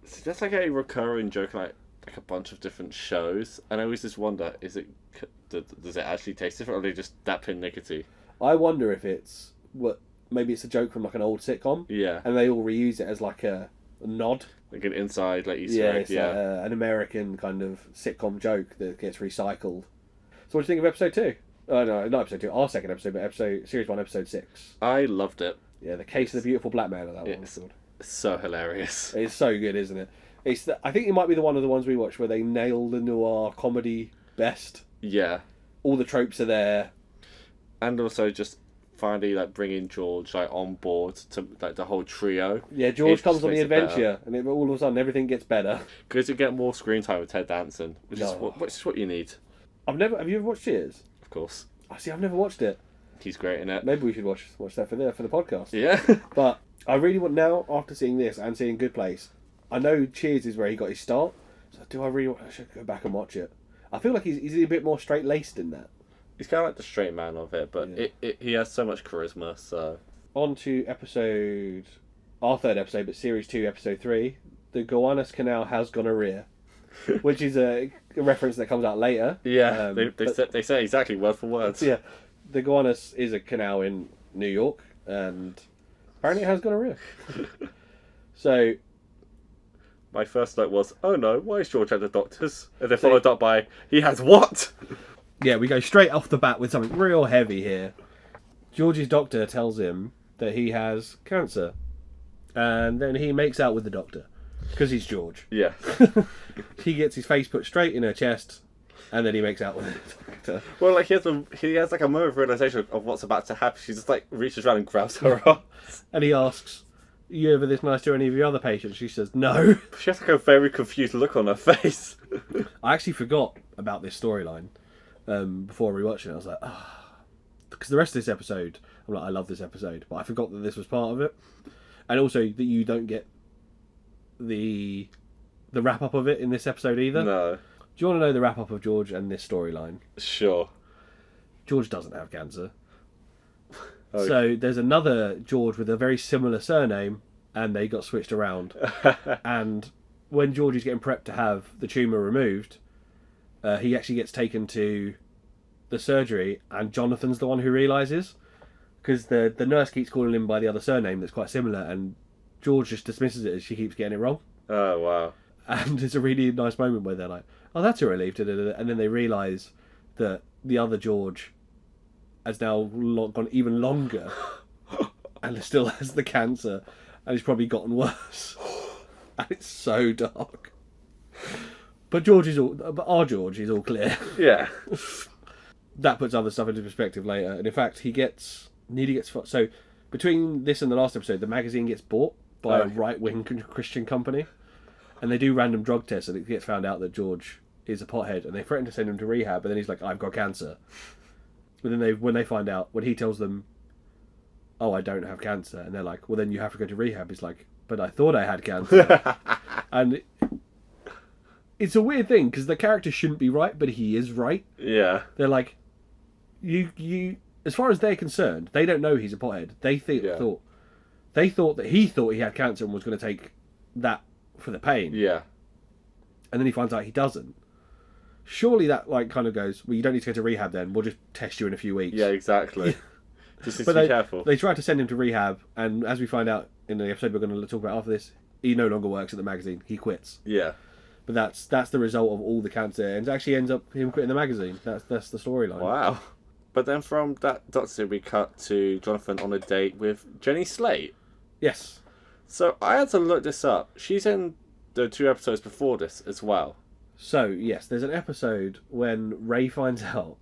See, that's like a recurring joke, like a bunch of different shows. And I always just wonder, does it actually taste different, or are they just that pernickety? I wonder if it's maybe it's a joke from like an old sitcom. Yeah. And they all reuse it as like a nod. Like an inside, like Easter Yeah, egg. it's Yeah. an American kind of sitcom joke that gets recycled. So what do you think of episode 2? Oh no, not episode 2. Our second episode, but series 1, episode 6. I loved it. Yeah, the case of the beautiful black man. That It's one. so hilarious. It's so good, isn't it? I think it might be one of the ones we watched where they nail the noir comedy best. Yeah. All the tropes are there. And also just finally like bringing George like on board to like the whole trio. Yeah, George It comes just on the makes it better. adventure, and all of a sudden everything gets better. Because you get more screen time with Ted Danson, which is No. what you need, Have you ever watched Cheers? of course. I see. I've never watched it. He's great in it. Maybe we should watch that for the podcast. Yeah. But I really want now, after seeing this and seeing Good Place, I know Cheers is where he got his start. So do I really want? I should go back and watch it. I feel like he's a bit more straight laced in that. He's kind of like the straight man of it, but Yeah. he has so much charisma. So On to our third episode, but series 2, episode 3. The Gowanus Canal has gonorrhea, which is a reference that comes out later. yeah, But- they say exactly word for word. Yeah, the Gowanus is a canal in New York, and apparently it has gonorrhea. So My first note was, oh no, why is George at the doctor's? And then followed up by, he has what? yeah, we go straight off the bat with something real heavy here. George's doctor tells him that he has cancer, and then he makes out with the doctor because he's George. Yeah. He gets his face put straight in her chest, and then he makes out with the doctor. Well, like he has like a moment of realization of what's about to happen. She just like reaches around and grabs her arm. And he asks, "Are you ever this nice to any of your other patients?" She says, "No." She has like a very confused look on her face. I actually forgot about this storyline before rewatching it. I was like, because the rest of this episode, I'm like, I love this episode, but I forgot that this was part of it, and also that you don't get the wrap up of it in this episode either. No. Do you want to know the wrap up of George and this storyline? Sure. George doesn't have cancer. Oh. So there's another George with a very similar surname, and they got switched around. And when George is getting prepped to have the tumour removed, he actually gets taken to the surgery, and Jonathan's the one who realises, because the nurse keeps calling him by the other surname that's quite similar, and George just dismisses it as she keeps getting it wrong. Oh, wow. And it's a really nice moment where they're like, "Oh, that's a relief," and then they realise that the other George has now gone even longer and still has the cancer and it's probably gotten worse. And it's so dark. But our George is all clear. Yeah. That puts other stuff into perspective later. And in fact, nearly gets... So, between this and the last episode, the magazine gets bought by a right-wing Christian company. And they do random drug tests, and it gets found out that George is a pothead. And they threaten to send him to rehab, but then he's like, I've got cancer. But then when they find out, when he tells them, oh, I don't have cancer, and they're like, well, then you have to go to rehab. He's like, but I thought I had cancer. And it's a weird thing, because the character shouldn't be right, but he is right. Yeah. They're like, you. As far as they're concerned, they don't know he's a pothead. They thought that he thought he had cancer and was going to take that for the pain. Yeah. And then he finds out he doesn't. Surely that like kind of goes, well, you don't need to go to rehab then. We'll just test you in a few weeks. Yeah, exactly. Just need But to be careful. They tried to send him to rehab, and as we find out in the episode we're going to talk about after this, he no longer works at the magazine. He quits. Yeah. But that's the result of all the cancer, and it actually ends up him quitting the magazine. That's the storyline. Wow. But then from that doctor, we cut to Jonathan on a date with Jenny Slate. Yes. So I had to look this up. She's in the 2 episodes before this as well. So, yes, there's an episode when Ray finds out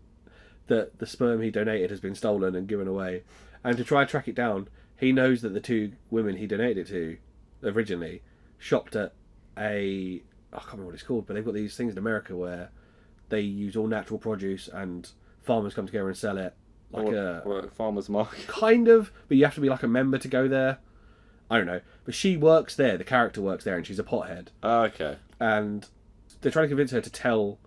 that the sperm he donated has been stolen and given away. And to try and track it down, he knows that the 2 women he donated it to originally shopped at I can't remember what it's called, but they've got these things in America where they use all natural produce and farmers come together and sell it. Like a farmer's market. Kind of, but you have to be like a member to go there. I don't know. But she works there, the character works there, and she's a pothead. Oh, okay. And they're trying to convince her to tell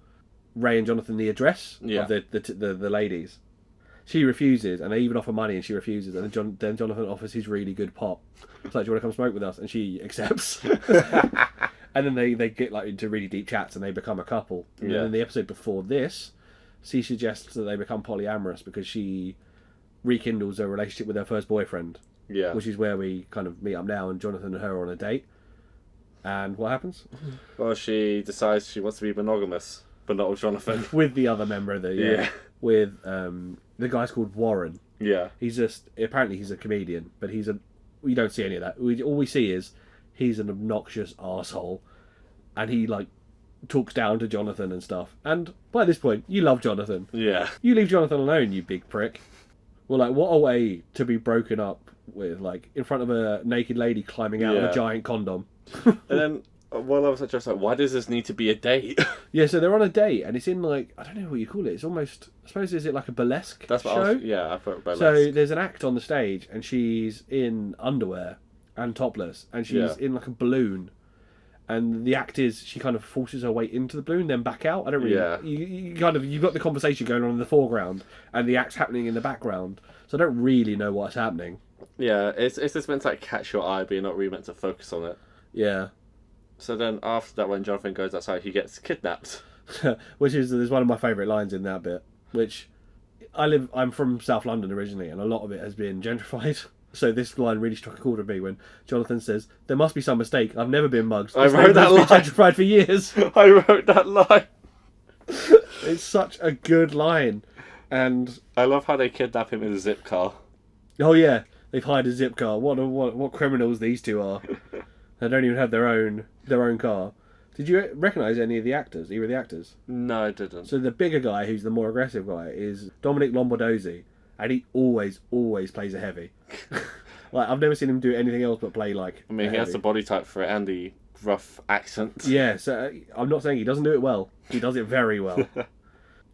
Ray and Jonathan the address of the ladies. She refuses, and they even offer money, and she refuses. And then Jonathan offers his really good pot. It's like, do you want to come smoke with us? And she accepts. And then they get like into really deep chats, and they become a couple. And then in the episode before this, she suggests that they become polyamorous because she rekindles a relationship with her first boyfriend. Yeah. Which is where we kind of meet up now, and Jonathan and her are on a date. And what happens? Well, she decides she wants to be monogamous, but not with Jonathan. With the other member of the with the guy's called Warren. Yeah. Apparently he's a comedian, but we don't see any of that. All we see is he's an obnoxious arsehole, and he like talks down to Jonathan and stuff. And by this point, you love Jonathan. Yeah. You leave Jonathan alone, you big prick. Well, like, what a way to be broken up with, like, in front of a naked lady climbing out of a giant condom. And then, while I was just like, why does this need to be a date? Yeah, so they're on a date, and it's in, like, I don't know what you call it. It's almost, I suppose, is it like a burlesque That's what show? I thought burlesque. So there's an act on the stage, and she's in underwear and topless, and she's in, like, a balloon. And the act is she kind of forces her way into the balloon, then back out. I don't really. Yeah. You've got the conversation going on in the foreground, and the act's happening in the background. So I don't really know what's happening. Yeah, it's just meant to like catch your eye, but you're not really meant to focus on it. Yeah. So then after that, when Jonathan goes outside, he gets kidnapped. There's one of my favourite lines in that bit. Which I'm from South London originally, and a lot of it has been gentrified. So this line really struck a chord with me when Jonathan says, "There must be some mistake. I've never been mugged. I wrote that line. Been gentrified for years." I wrote that line. It's such a good line, and I love how they kidnap him in a zip car. Oh yeah, they've hired a zip car. What criminals these two are? They don't even have their own car. Did you recognise any of the actors? Either of the actors? No, I didn't. So the bigger guy, who's the more aggressive guy, is Dominic Lombardozzi. And he always plays a heavy. Like, I've never seen him do anything else but play, like, I mean, he has the body type for it and the rough accent. Yeah, so I'm not saying he doesn't do it well. He does it very well.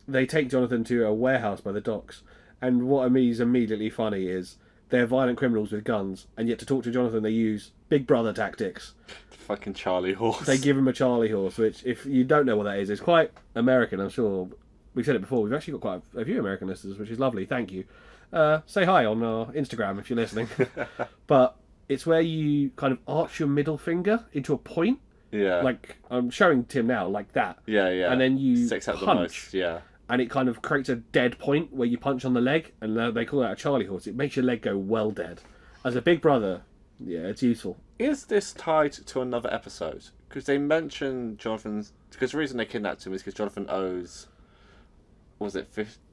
They take Jonathan to a warehouse by the docks. And what is immediately funny is they're violent criminals with guns. And yet to talk to Jonathan, they use Big Brother tactics. The fucking Charlie horse. They give him a Charlie horse, which, if you don't know what that is, it's quite American, I'm sure. We've said it before. We've actually got quite a few American listeners, which is lovely. Thank you. Say hi on our Instagram if you're listening. But it's where you kind of arch your middle finger into a point. Yeah. Like, I'm showing Tim now, like that. Yeah, yeah. And then you Sticks out punch. the most, yeah. And it kind of creates a dead point where you punch on the leg, and they call that a Charlie horse. It makes your leg go well dead. As a Big Brother, yeah, it's useful. Is this tied to another episode? Because they mention Jonathan's... Because the reason they kidnapped him is because Jonathan owes was it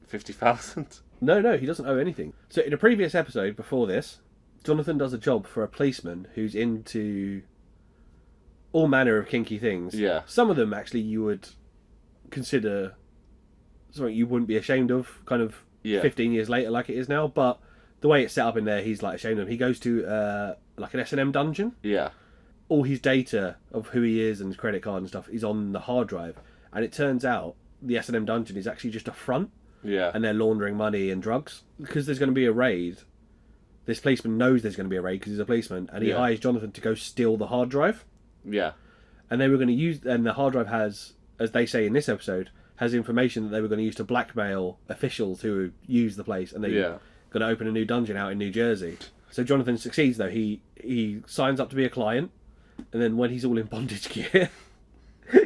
50,000? No, he doesn't owe anything. So in a previous episode before this, Jonathan does a job for a policeman who's into all manner of kinky things. Yeah. Some of them actually you would consider something you wouldn't be ashamed of, kind of 15 years later like it is now, but the way it's set up in there, he's like ashamed of. He goes to like an S&M dungeon. Yeah. All his data of who he is and his credit card and stuff is on the hard drive, and it turns out the S&M dungeon is actually just a front. Yeah. And they're laundering money and drugs. Because there's going to be a raid, this policeman knows there's going to be a raid because he's a policeman, and he hires Jonathan to go steal the hard drive. Yeah. And they were going to use, and the hard drive has, as they say in this episode, has information that they were going to use to blackmail officials who use the place, and they're going to open a new dungeon out in New Jersey. So Jonathan succeeds though. He signs up to be a client, and then when he's all in bondage gear,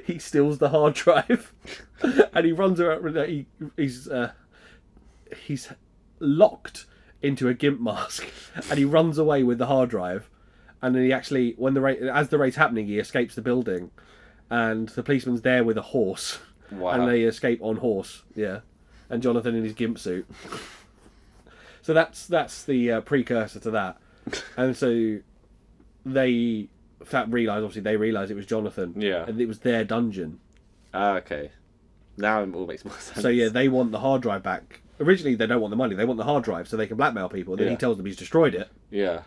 he steals the hard drive, and he runs around. He's locked into a gimp mask, and he runs away with the hard drive. And then he actually, as the raid's happening, he escapes the building, and the policeman's there with a horse. Wow. And they escape on horse. Yeah, and Jonathan in his gimp suit. So that's the precursor to that, and so they realise it was Jonathan. Yeah. And it was their dungeon. Okay. Now it all makes more sense. So yeah, they want the hard drive back. Originally, they don't want the money. They want the hard drive so they can blackmail people. Then he tells them he's destroyed it. Yeah.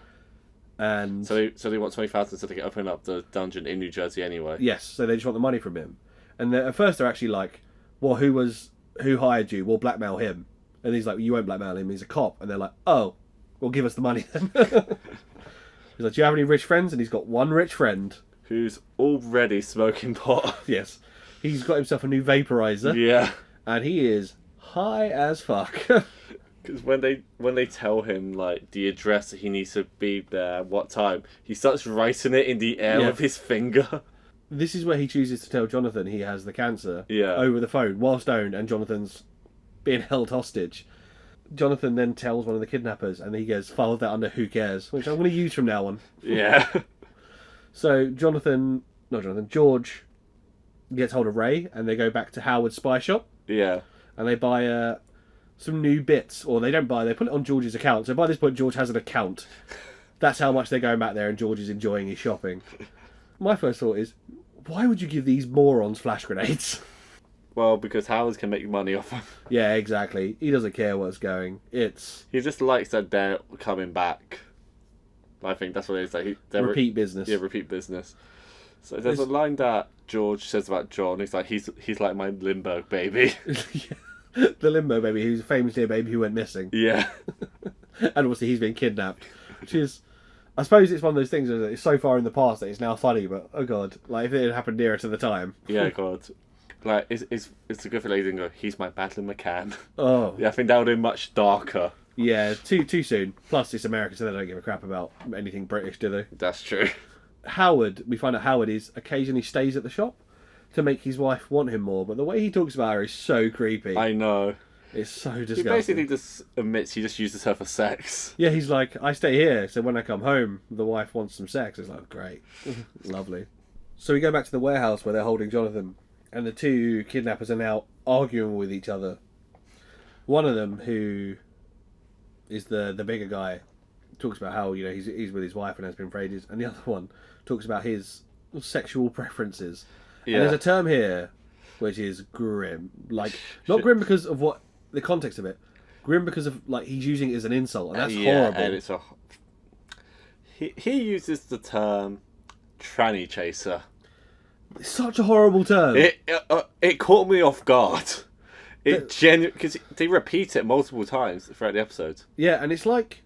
And so they want 20,000 so they can open up the dungeon in New Jersey anyway. Yes. So they just want the money from him. And at first they're actually like, "Well, who hired you? We'll blackmail him." And he's like, "You won't blackmail him. He's a cop." And they're like, "Oh, well, give us the money then." He's like, "Do you have any rich friends?" And he's got one rich friend who's already smoking pot. Yes. He's got himself a new vaporizer. Yeah. And he is high as fuck. Because when they tell him like the address that he needs to be there, what time, he starts writing it in the air with his finger. This is where he chooses to tell Jonathan he has the cancer over the phone while stoned, and Jonathan's being held hostage. Jonathan then tells one of the kidnappers, and he goes, "File that under who cares," which I'm going to use from now on. Yeah. So George gets hold of Ray, and they go back to Howard's spy shop. Yeah. And they buy some new bits, or they don't buy, they put it on George's account. So by this point, George has an account. That's how much they're going back there, and George is enjoying his shopping. My first thought is, why would you give these morons flash grenades? Well, because Howard can make money off them. Yeah, exactly. He doesn't care what's going. He just likes that they're coming back. I think that's what it is. Like repeat business. Yeah, repeat business. So there's a line that George says about John. He's like, he's like my limbo baby. The limbo baby, who's a famous dear baby who went missing. Yeah. And obviously he's been kidnapped. Which is, I suppose it's one of those things that it's so far in the past that it's now funny, but oh god, like if it had happened nearer to the time. Yeah, god. Like, it's a good thing they didn't go, "He's my Battling McCann." Oh. Yeah, I think that would have been much darker. Yeah, too soon. Plus, it's America, so they don't give a crap about anything British, do they? That's true. We find out Howard occasionally stays at the shop to make his wife want him more, but the way he talks about her is so creepy. I know. It's so disgusting. He basically just admits he just uses her for sex. Yeah, he's like, "I stay here, so when I come home, the wife wants some sex." It's like, great. Lovely. So we go back to the warehouse where they're holding Jonathan, and the two kidnappers are now arguing with each other. One of them, who is the bigger guy, talks about how he's with his wife and has been for ages, and the other one talks about his sexual preferences. Yeah. And there's a term here which is grim. Like, not grim because of what the context of it, grim because of like he's using it as an insult, and that's horrible. And it's he uses the term tranny chaser. It's such a horrible term. It caught me off guard. Because they repeat it multiple times throughout the episodes. Yeah, and it's like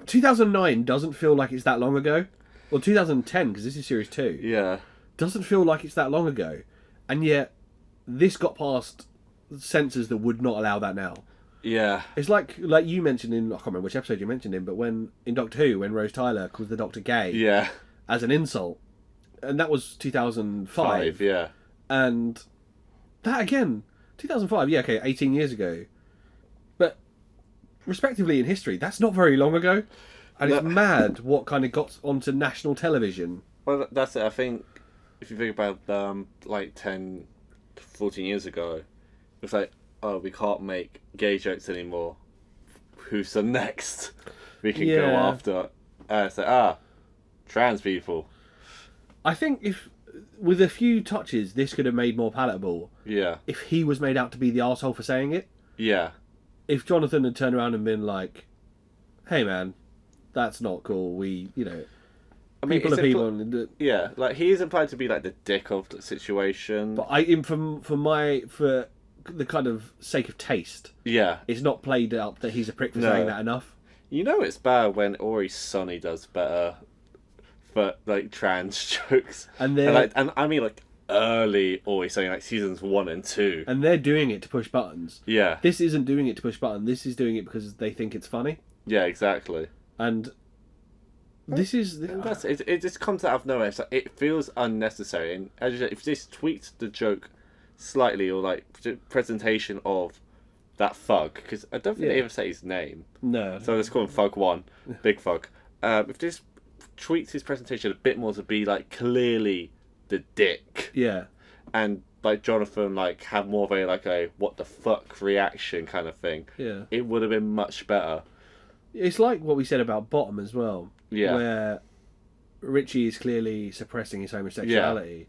2009 doesn't feel like it's that long ago. Well, 2010, because this is series 2. Yeah. Doesn't feel like it's that long ago. And yet, this got past censors that would not allow that now. Yeah. It's like you mentioned I can't remember which episode you mentioned in, but in Doctor Who, when Rose Tyler calls the Doctor gay. Yeah. As an insult. And that was 2005. Yeah. And that again, 2005, yeah, okay, 18 years ago. But respectively in history, that's not very long ago. And it's mad what kind of got onto national television. Well, that's it. I think if you think about like 10, 14 years ago, it's like oh, we can't make gay jokes anymore. Who's the next we can go Yeah. after? So, trans people. I think if with a few touches, this could have made more palatable. Yeah. If he was made out to be the arsehole for saying it. Yeah. If Jonathan had turned around and been like, "Hey man, that's not cool. I mean, people it's are people." Yeah, like he's implied to be like the dick of the situation. But for the kind of sake of taste, Yeah. it's not played up that he's a prick for No. saying that enough. You know it's bad when Ori Sonny does better for like trans jokes. And I mean like early Ori Sonny, like seasons 1 and 2. and they're doing it to push buttons. Yeah. This isn't doing it to push buttons. This is doing it because they think it's funny. Yeah, exactly. And this is And it just comes out of nowhere. It's like, it feels unnecessary. And as you said, if this tweaked the joke slightly, or like presentation of that thug, because I don't think they ever say his name. no. So let's call him Thug 1, Big Thug. If this tweaks his presentation a bit more to be like clearly the dick, Yeah. and like Jonathan like have more of a what the fuck reaction kind of thing, Yeah. it would have been much better. It's like what we said about Bottom as well. Yeah. Where Richie is clearly suppressing his homosexuality.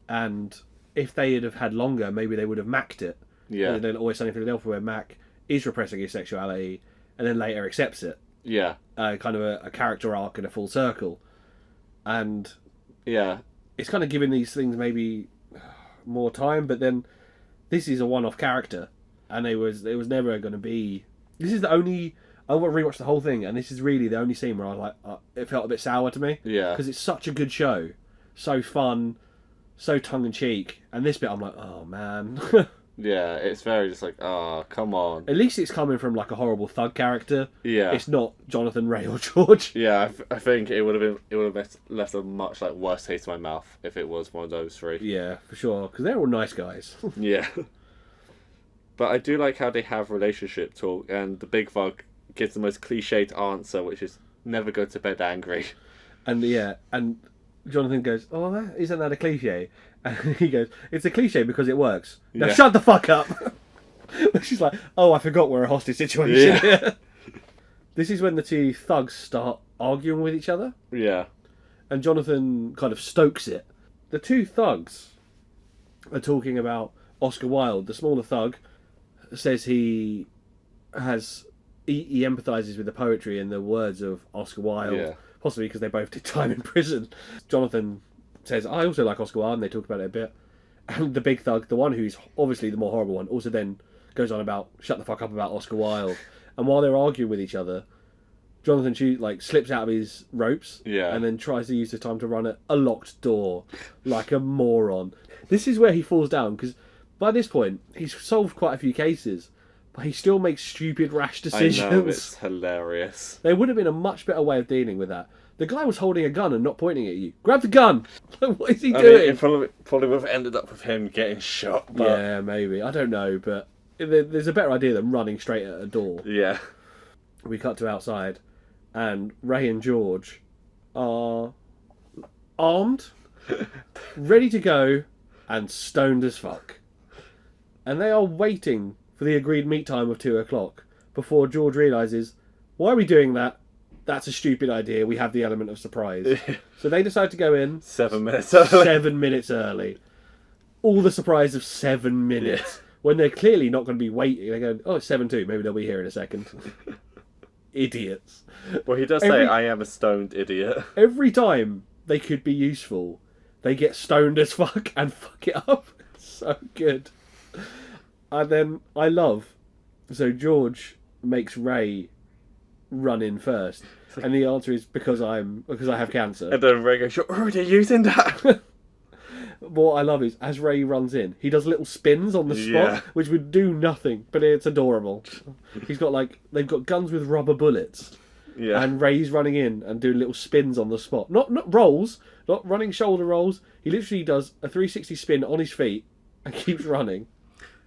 And if they had have had longer, maybe they would have Macked it. Yeah. And then Always Sunny in Philadelphia, where Mac is repressing his sexuality and then later accepts it. Yeah. Kind of a character arc in a full circle. And Yeah. it's kind of giving these things maybe more time, but then this is a one-off character. And it was never going to be... This is the only... I want to rewatch the whole thing, and this is really the only scene where I was like, it felt a bit sour to me. Yeah. Because it's such a good show. So fun, so tongue-in-cheek. And this bit, I'm like, oh, man. Yeah, it's very just like, oh, come on. At least it's coming from like a horrible thug character. Yeah. It's not Jonathan, Ray, or George. Yeah, I think it would have left a much like worse taste in my mouth if it was one of those three. Yeah, for sure. Because they're all nice guys. Yeah. But I do like how they have relationship talk, and the big thug gives the most cliched answer, which is never go to bed angry. And Jonathan goes, oh, isn't that a cliche? And he goes, it's a cliche because it works. Now Yeah. shut the fuck up. She's like, oh, I forgot we're a hostage situation. Yeah. This is when the two thugs start arguing with each other. Yeah. And Jonathan kind of stokes it. The two thugs are talking about Oscar Wilde. The smaller thug says he empathises with the poetry and the words of Oscar Wilde. Yeah. Possibly because they both did time in prison. Jonathan says, I also like Oscar Wilde, and they talk about it a bit. And the big thug, the one who's obviously the more horrible one, also then goes on about, shut the fuck up about Oscar Wilde. And while they're arguing with each other, Jonathan slips out of his ropes, Yeah. and then tries to use the time to run at a locked door like a moron. This is where he falls down, because by this point, he's solved quite a few cases, but he still makes stupid, rash decisions. I know, it's hilarious. There would have been a much better way of dealing with that. The guy was holding a gun and not pointing at you. Grab the gun! What is he I doing? mean, it probably would have ended up with him getting shot, but... Yeah, maybe. I don't know, but there's a better idea than running straight at a door. Yeah. We cut to outside, and Ray and George are armed, ready to go, and stoned as fuck. And they are waiting for the agreed meet time of 2 o'clock before George realises, why are we doing that? That's a stupid idea. We have the element of surprise. So they decide to go in 7 minutes early. 7 minutes early. All the surprise of 7 minutes. When they're clearly not going to be waiting. They're going, oh, it's 7:02. Maybe they'll be here in a second. Idiots. Well, he does say, I am a stoned idiot. Every time they could be useful, they get stoned as fuck and fuck it up. So good. And then so George makes Ray run in first, and the answer is because I have cancer. And then Ray goes, you're already using that. What I love is as Ray runs in, he does little spins on the spot, Yeah. which would do nothing, but it's adorable. He's got they've got guns with rubber bullets, Yeah. and Ray's running in and doing little spins on the spot. Not rolls, not running shoulder rolls. He literally does a 360 spin on his feet and keeps running.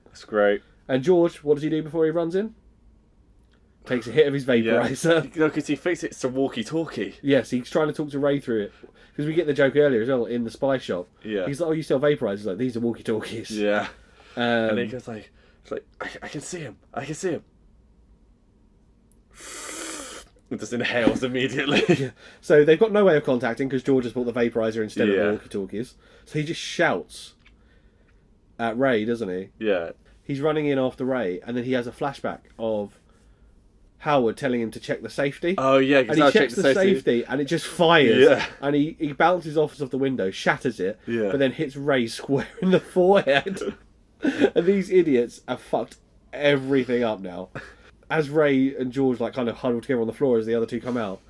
That's great. And George, what does he do before he runs in? Takes a hit of his vaporizer. Yeah. Because he thinks it's a walkie-talkie. Yes, he's trying to talk to Ray through it. Because we get the joke earlier as well in the spy shop. Yeah. He's like, oh, you sell vaporizers? He's like, these are walkie-talkies. Yeah. And he goes like, It's like, I can see him. I can see him. It just inhales immediately. Yeah. So they've got no way of contacting because George has bought the vaporizer instead of Yeah. the walkie-talkies. So he just shouts at Ray, doesn't he? Yeah. He's running in after Ray, and then he has a flashback of Howard telling him to check the safety. Oh, yeah. And he checks the safety, and it just fires. Yeah. And he bounces off of the window, shatters it, Yeah. but then hits Ray square in the forehead. And these idiots have fucked everything up now. As Ray and George like kind of huddle together on the floor as the other two come out,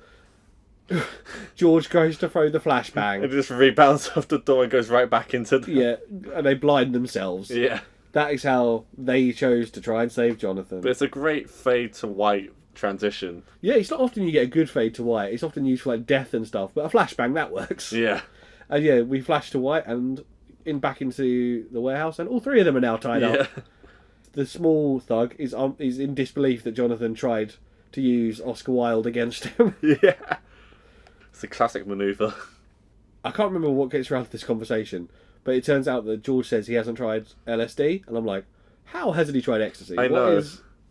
George goes to throw the flashbang. It just rebounds off the door and goes right back into the... Yeah, and they blind themselves. Yeah. That is how they chose to try and save Jonathan. But it's a great fade to white transition. Yeah, it's not often you get a good fade to white. It's often used for like death and stuff, but a flashbang, that works. Yeah. And yeah, we flash to white and back into the warehouse, and all three of them are now tied up. The small thug is in disbelief that Jonathan tried to use Oscar Wilde against him. Yeah. It's a classic manoeuvre. I can't remember what gets around to this conversation, but it turns out that George says he hasn't tried LSD, and I'm like, how hasn't he tried ecstasy? I know.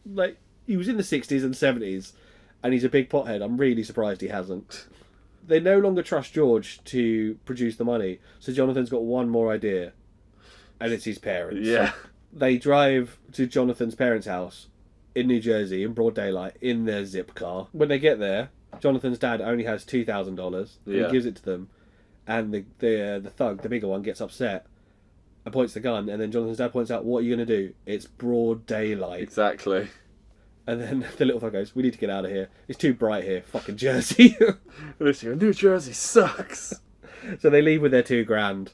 Like, he was in the 60s and 70s, and he's a big pothead. I'm really surprised he hasn't. They no longer trust George to produce the money, so Jonathan's got one more idea, and it's his parents. Yeah. They drive to Jonathan's parents' house in New Jersey in broad daylight in their zip car. When they get there, Jonathan's dad only has $2,000. Yeah. He gives it to them, and the thug, the bigger one, gets upset and points the gun. And then Jonathan's dad points out, "What are you going to do? It's broad daylight." Exactly. And then the little thug goes, "We need to get out of here. It's too bright here. Fucking Jersey." Listen, New Jersey sucks. So they leave with their $2,000.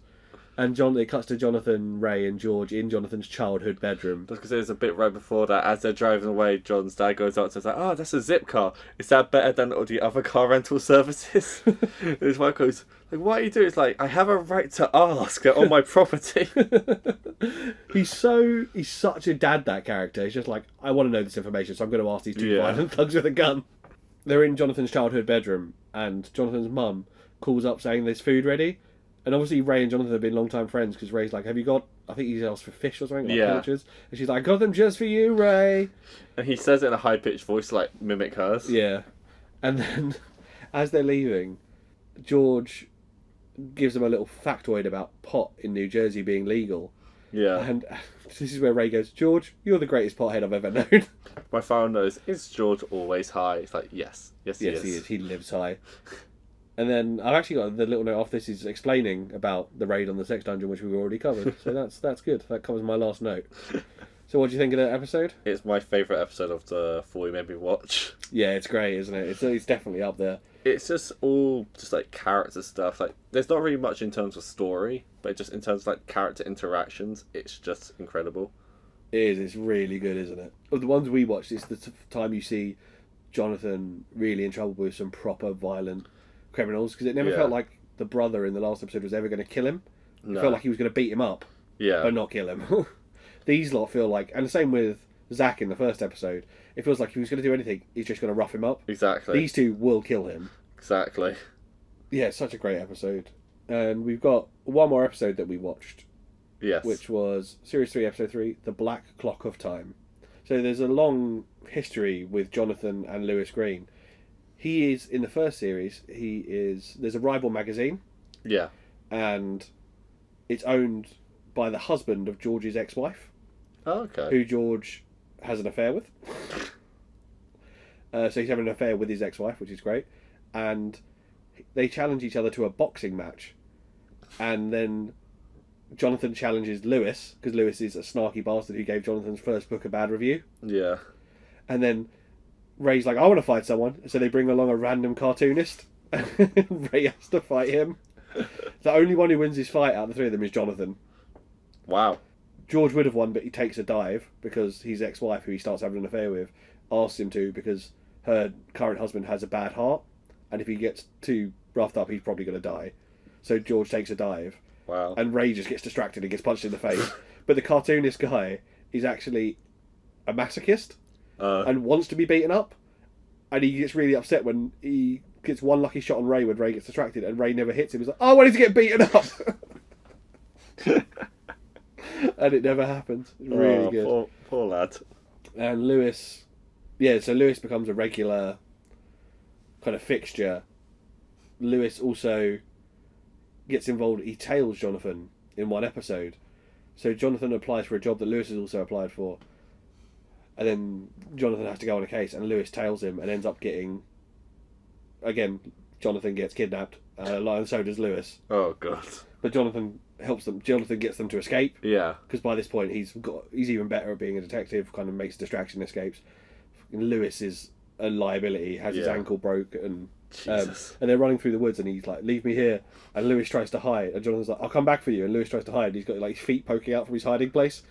And it cuts to Jonathan, Ray, and George in Jonathan's childhood bedroom. Just because there's a bit right before that, as they're driving away, John's dad goes out and says, like, "Oh, that's a zip car. Is that better than all the other car rental services?" And his wife goes, like, "What are you doing?" It's like, "I have a right to ask on my property." He's such a dad, that character. He's just like, I want to know this information, so I'm going to ask these two violent thugs with a gun. They're in Jonathan's childhood bedroom, and Jonathan's mum calls up saying there's food ready. And obviously Ray and Jonathan have been long-time friends, because Ray's like, "Have you got," I think he's asked for fish or something, like pilchards. And she's like, "I got them just for you, Ray." And he says it in a high-pitched voice, like, mimic hers. Yeah. And then, as they're leaving, George gives them a little factoid about pot in New Jersey being legal. Yeah. And this is where Ray goes, "George, you're the greatest pothead I've ever known." My phone knows, is George always high? It's like, yes. Yes, he is. Yes, he is. He lives high. And then I've actually got the little note off this is explaining about the raid on the sex dungeon, which we've already covered. So that's good. That covers my last note. So what do you think of that episode? It's my favourite episode of the Four You Made Me Watch. Yeah, it's great, isn't it? It's definitely up there. It's just all just like character stuff. Like, there's not really much in terms of story, but just in terms of like character interactions, it's just incredible. It is. It's really good, isn't it? Of the ones we watched, it's the time you see Jonathan really in trouble with some proper violent criminals, because it never felt like the brother in the last episode was ever going to kill him. It felt like he was going to beat him up, but not kill him. These lot feel like, and the same with Zach in the first episode, it feels like if he was going to do anything, he's just going to rough him up. Exactly. These two will kill him. Exactly. Yeah, it's such a great episode. And we've got one more episode that we watched. Yes. Which was Series 3, Episode 3, The Black Clock of Time. So there's a long history with Jonathan and Lewis Green. He is, in the first series, there's a rival magazine. Yeah. And it's owned by the husband of George's ex-wife. Oh, okay. Who George has an affair with. So he's having an affair with his ex-wife, which is great. And they challenge each other to a boxing match. And then Jonathan challenges Lewis, because Lewis is a snarky bastard who gave Jonathan's first book a bad review. Yeah. And then Ray's like, "I want to fight someone." So they bring along a random cartoonist. Ray has to fight him. The only one who wins his fight out of the three of them is Jonathan. Wow. George would have won, but he takes a dive because his ex-wife, who he starts having an affair with, asks him to, because her current husband has a bad heart, and if he gets too roughed up, he's probably going to die. So George takes a dive. Wow. And Ray just gets distracted and gets punched in the face. But the cartoonist guy is actually a masochist and wants to be beaten up. And he gets really upset when he gets one lucky shot on Ray when Ray gets distracted, and Ray never hits him. He's like, "I wanted to get beaten up." and it never happens. It's really good. Poor lad. And Lewis, so Lewis becomes a regular kind of fixture. Lewis also gets involved. He tails Jonathan in one episode. So Jonathan applies for a job that Lewis has also applied for. And then Jonathan has to go on a case, and Lewis tails him and ends up getting... Again, Jonathan gets kidnapped, and so does Lewis. Oh, God. But Jonathan helps them. Jonathan gets them to escape. Yeah. Because by this point, he's even better at being a detective, kind of makes distraction escapes. Lewis is a liability, has his ankle broke, and they're running through the woods, and he's like, leave me here. And Lewis tries to hide, and Jonathan's like, I'll come back for you. And Lewis tries to hide. He's got like his feet poking out from his hiding place.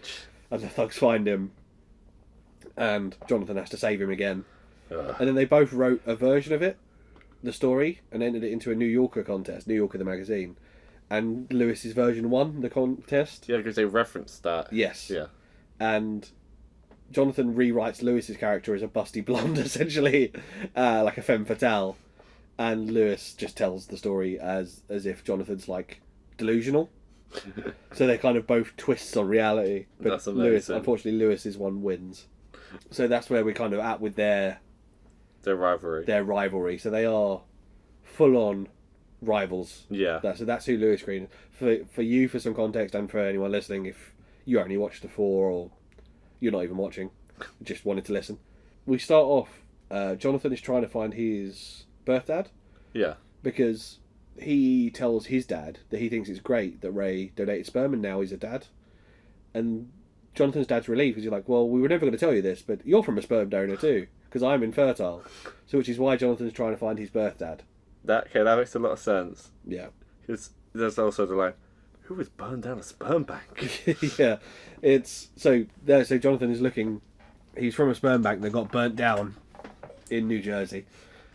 And the thugs find him, and Jonathan has to save him again. And then they both wrote a version of it, the story, and entered it into a New Yorker contest, New Yorker the magazine. And Lewis's version won the contest. Yeah, because they referenced that. Yes. Yeah. And Jonathan rewrites Lewis's character as a busty blonde, essentially, like a femme fatale. And Lewis just tells the story as if Jonathan's like delusional. So they're kind of both twists on reality. But that's amazing. Unfortunately, Lewis's one wins. So that's where we're kind of at with their rivalry. So they are full on rivals. Yeah. That's who Lewis Green is. For you, for some context, and for anyone listening, if you only watched the 4 or you're not even watching, just wanted to listen. We start off, Jonathan is trying to find his birth dad. Yeah. Because he tells his dad that he thinks it's great that Ray donated sperm and now he's a dad. And Jonathan's dad's relieved because he's like, well, we were never going to tell you this, but you're from a sperm donor too, because I'm infertile. So which is why Jonathan's trying to find his birth dad. That makes a lot of sense. Yeah. Because there's also the line, who was burned down a sperm bank? Yeah. So Jonathan is looking, he's from a sperm bank that got burnt down in New Jersey.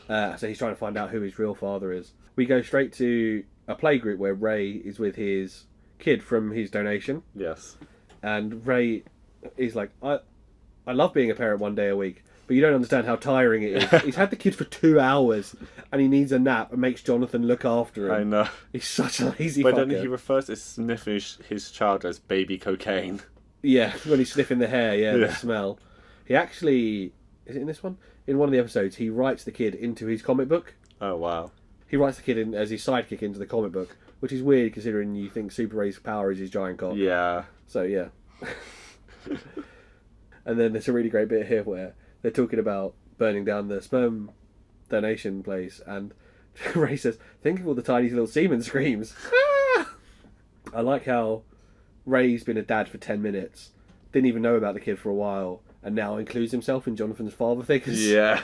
So he's trying to find out who his real father is. We go straight to a playgroup where Ray is with his kid from his donation. Yes. And Ray is like, I love being a parent one day a week, but you don't understand how tiring it is. He's had the kid for 2 hours, and he needs a nap, and makes Jonathan look after him. I know. He's such a lazy fucker. But then he refers to sniffing his child as baby cocaine. Yeah, when he's sniffing the hair, the smell. He actually... Is it in this one? In one of the episodes, he writes the kid into his comic book. Oh, wow. He writes the kid in as his sidekick into the comic book, which is weird considering you think Super Ray's power is his giant cock. Yeah. So, yeah. And then there's a really great bit here where they're talking about burning down the sperm donation place, and Ray says, think of all the tiny little semen screams. I like how Ray's been a dad for 10 minutes, didn't even know about the kid for a while, and now includes himself in Jonathan's father figures. Yeah.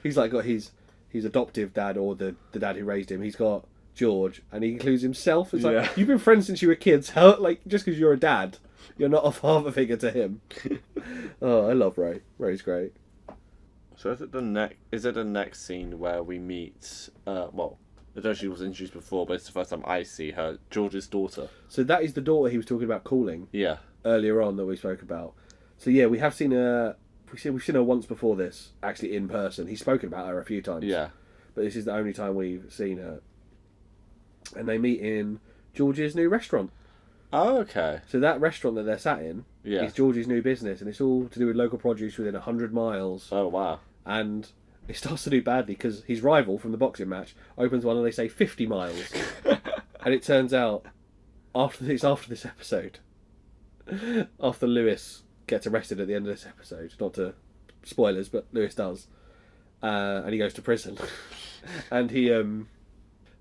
He's like got his adoptive dad, or the dad who raised him. He's got George, and he includes himself. It's like, you've been friends since you were kids. How, like, just because you're a dad, you're not a father figure to him. Oh, I love Ray. Ray's great. So is it the next scene where we meet, well, I don't know if she was introduced before, but it's the first time I see her, George's daughter. So that is the daughter he was talking about calling. Yeah. Earlier on that we spoke about. So yeah, we have seen her. We've seen her once before this, actually in person. He's spoken about her a few times. Yeah. But this is the only time we've seen her. And they meet in George's new restaurant. Oh, okay. So that restaurant that they're sat in is George's new business, and it's all to do with local produce within 100 miles. Oh, wow. And it starts to do badly because his rival from the boxing match opens one and they say 50 miles. And it turns out, after this episode, after Lewis gets arrested at the end of this episode, not to spoilers, but Lewis does, and he goes to prison, and he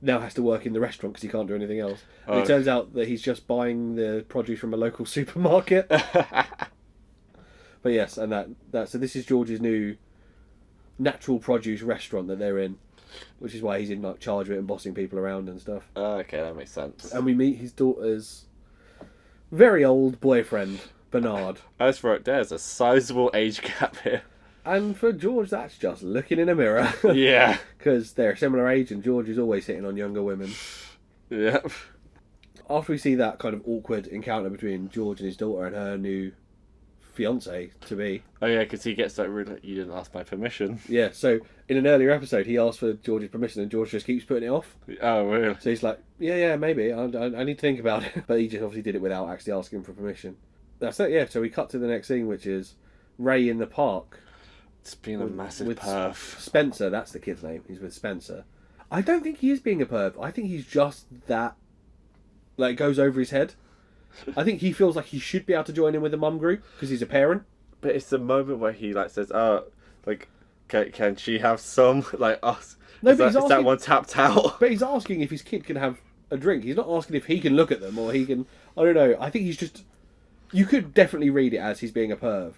now has to work in the restaurant because he can't do anything else. And it turns out that he's just buying the produce from a local supermarket. But yes, and that so this is George's new natural produce restaurant that they're in, which is why he's in like charge of it and bossing people around and stuff. Okay, that makes sense. And we meet his daughter's very old boyfriend, Bernard. As for it, there's a sizable age gap here. And for George, that's just looking in a mirror. Yeah. Because they're a similar age and George is always hitting on younger women. Yep. After we see that kind of awkward encounter between George and his daughter and her new fiance to be. Oh yeah, because he gets like really. You didn't ask my permission. Yeah, so in an earlier episode, he asked for George's permission, and George just keeps putting it off. Oh really? So he's like, yeah, maybe. I need to think about it. But he just obviously did it without actually asking for permission. That's it. Yeah. So we cut to the next scene, which is Ray in the park. It's been a massive perv. Spencer, that's the kid's name. He's with Spencer. I don't think he is being a perv. I think he's just that. Like, it goes over his head. I think he feels like he should be able to join in with the mum group because he's a parent. But it's the moment where he like says, "Oh, like, can she have some like us?" No, is that one tapped out? But he's asking if his kid can have a drink. He's not asking if he can look at them or he can. I don't know. I think he's just. You could definitely read it as he's being a perv.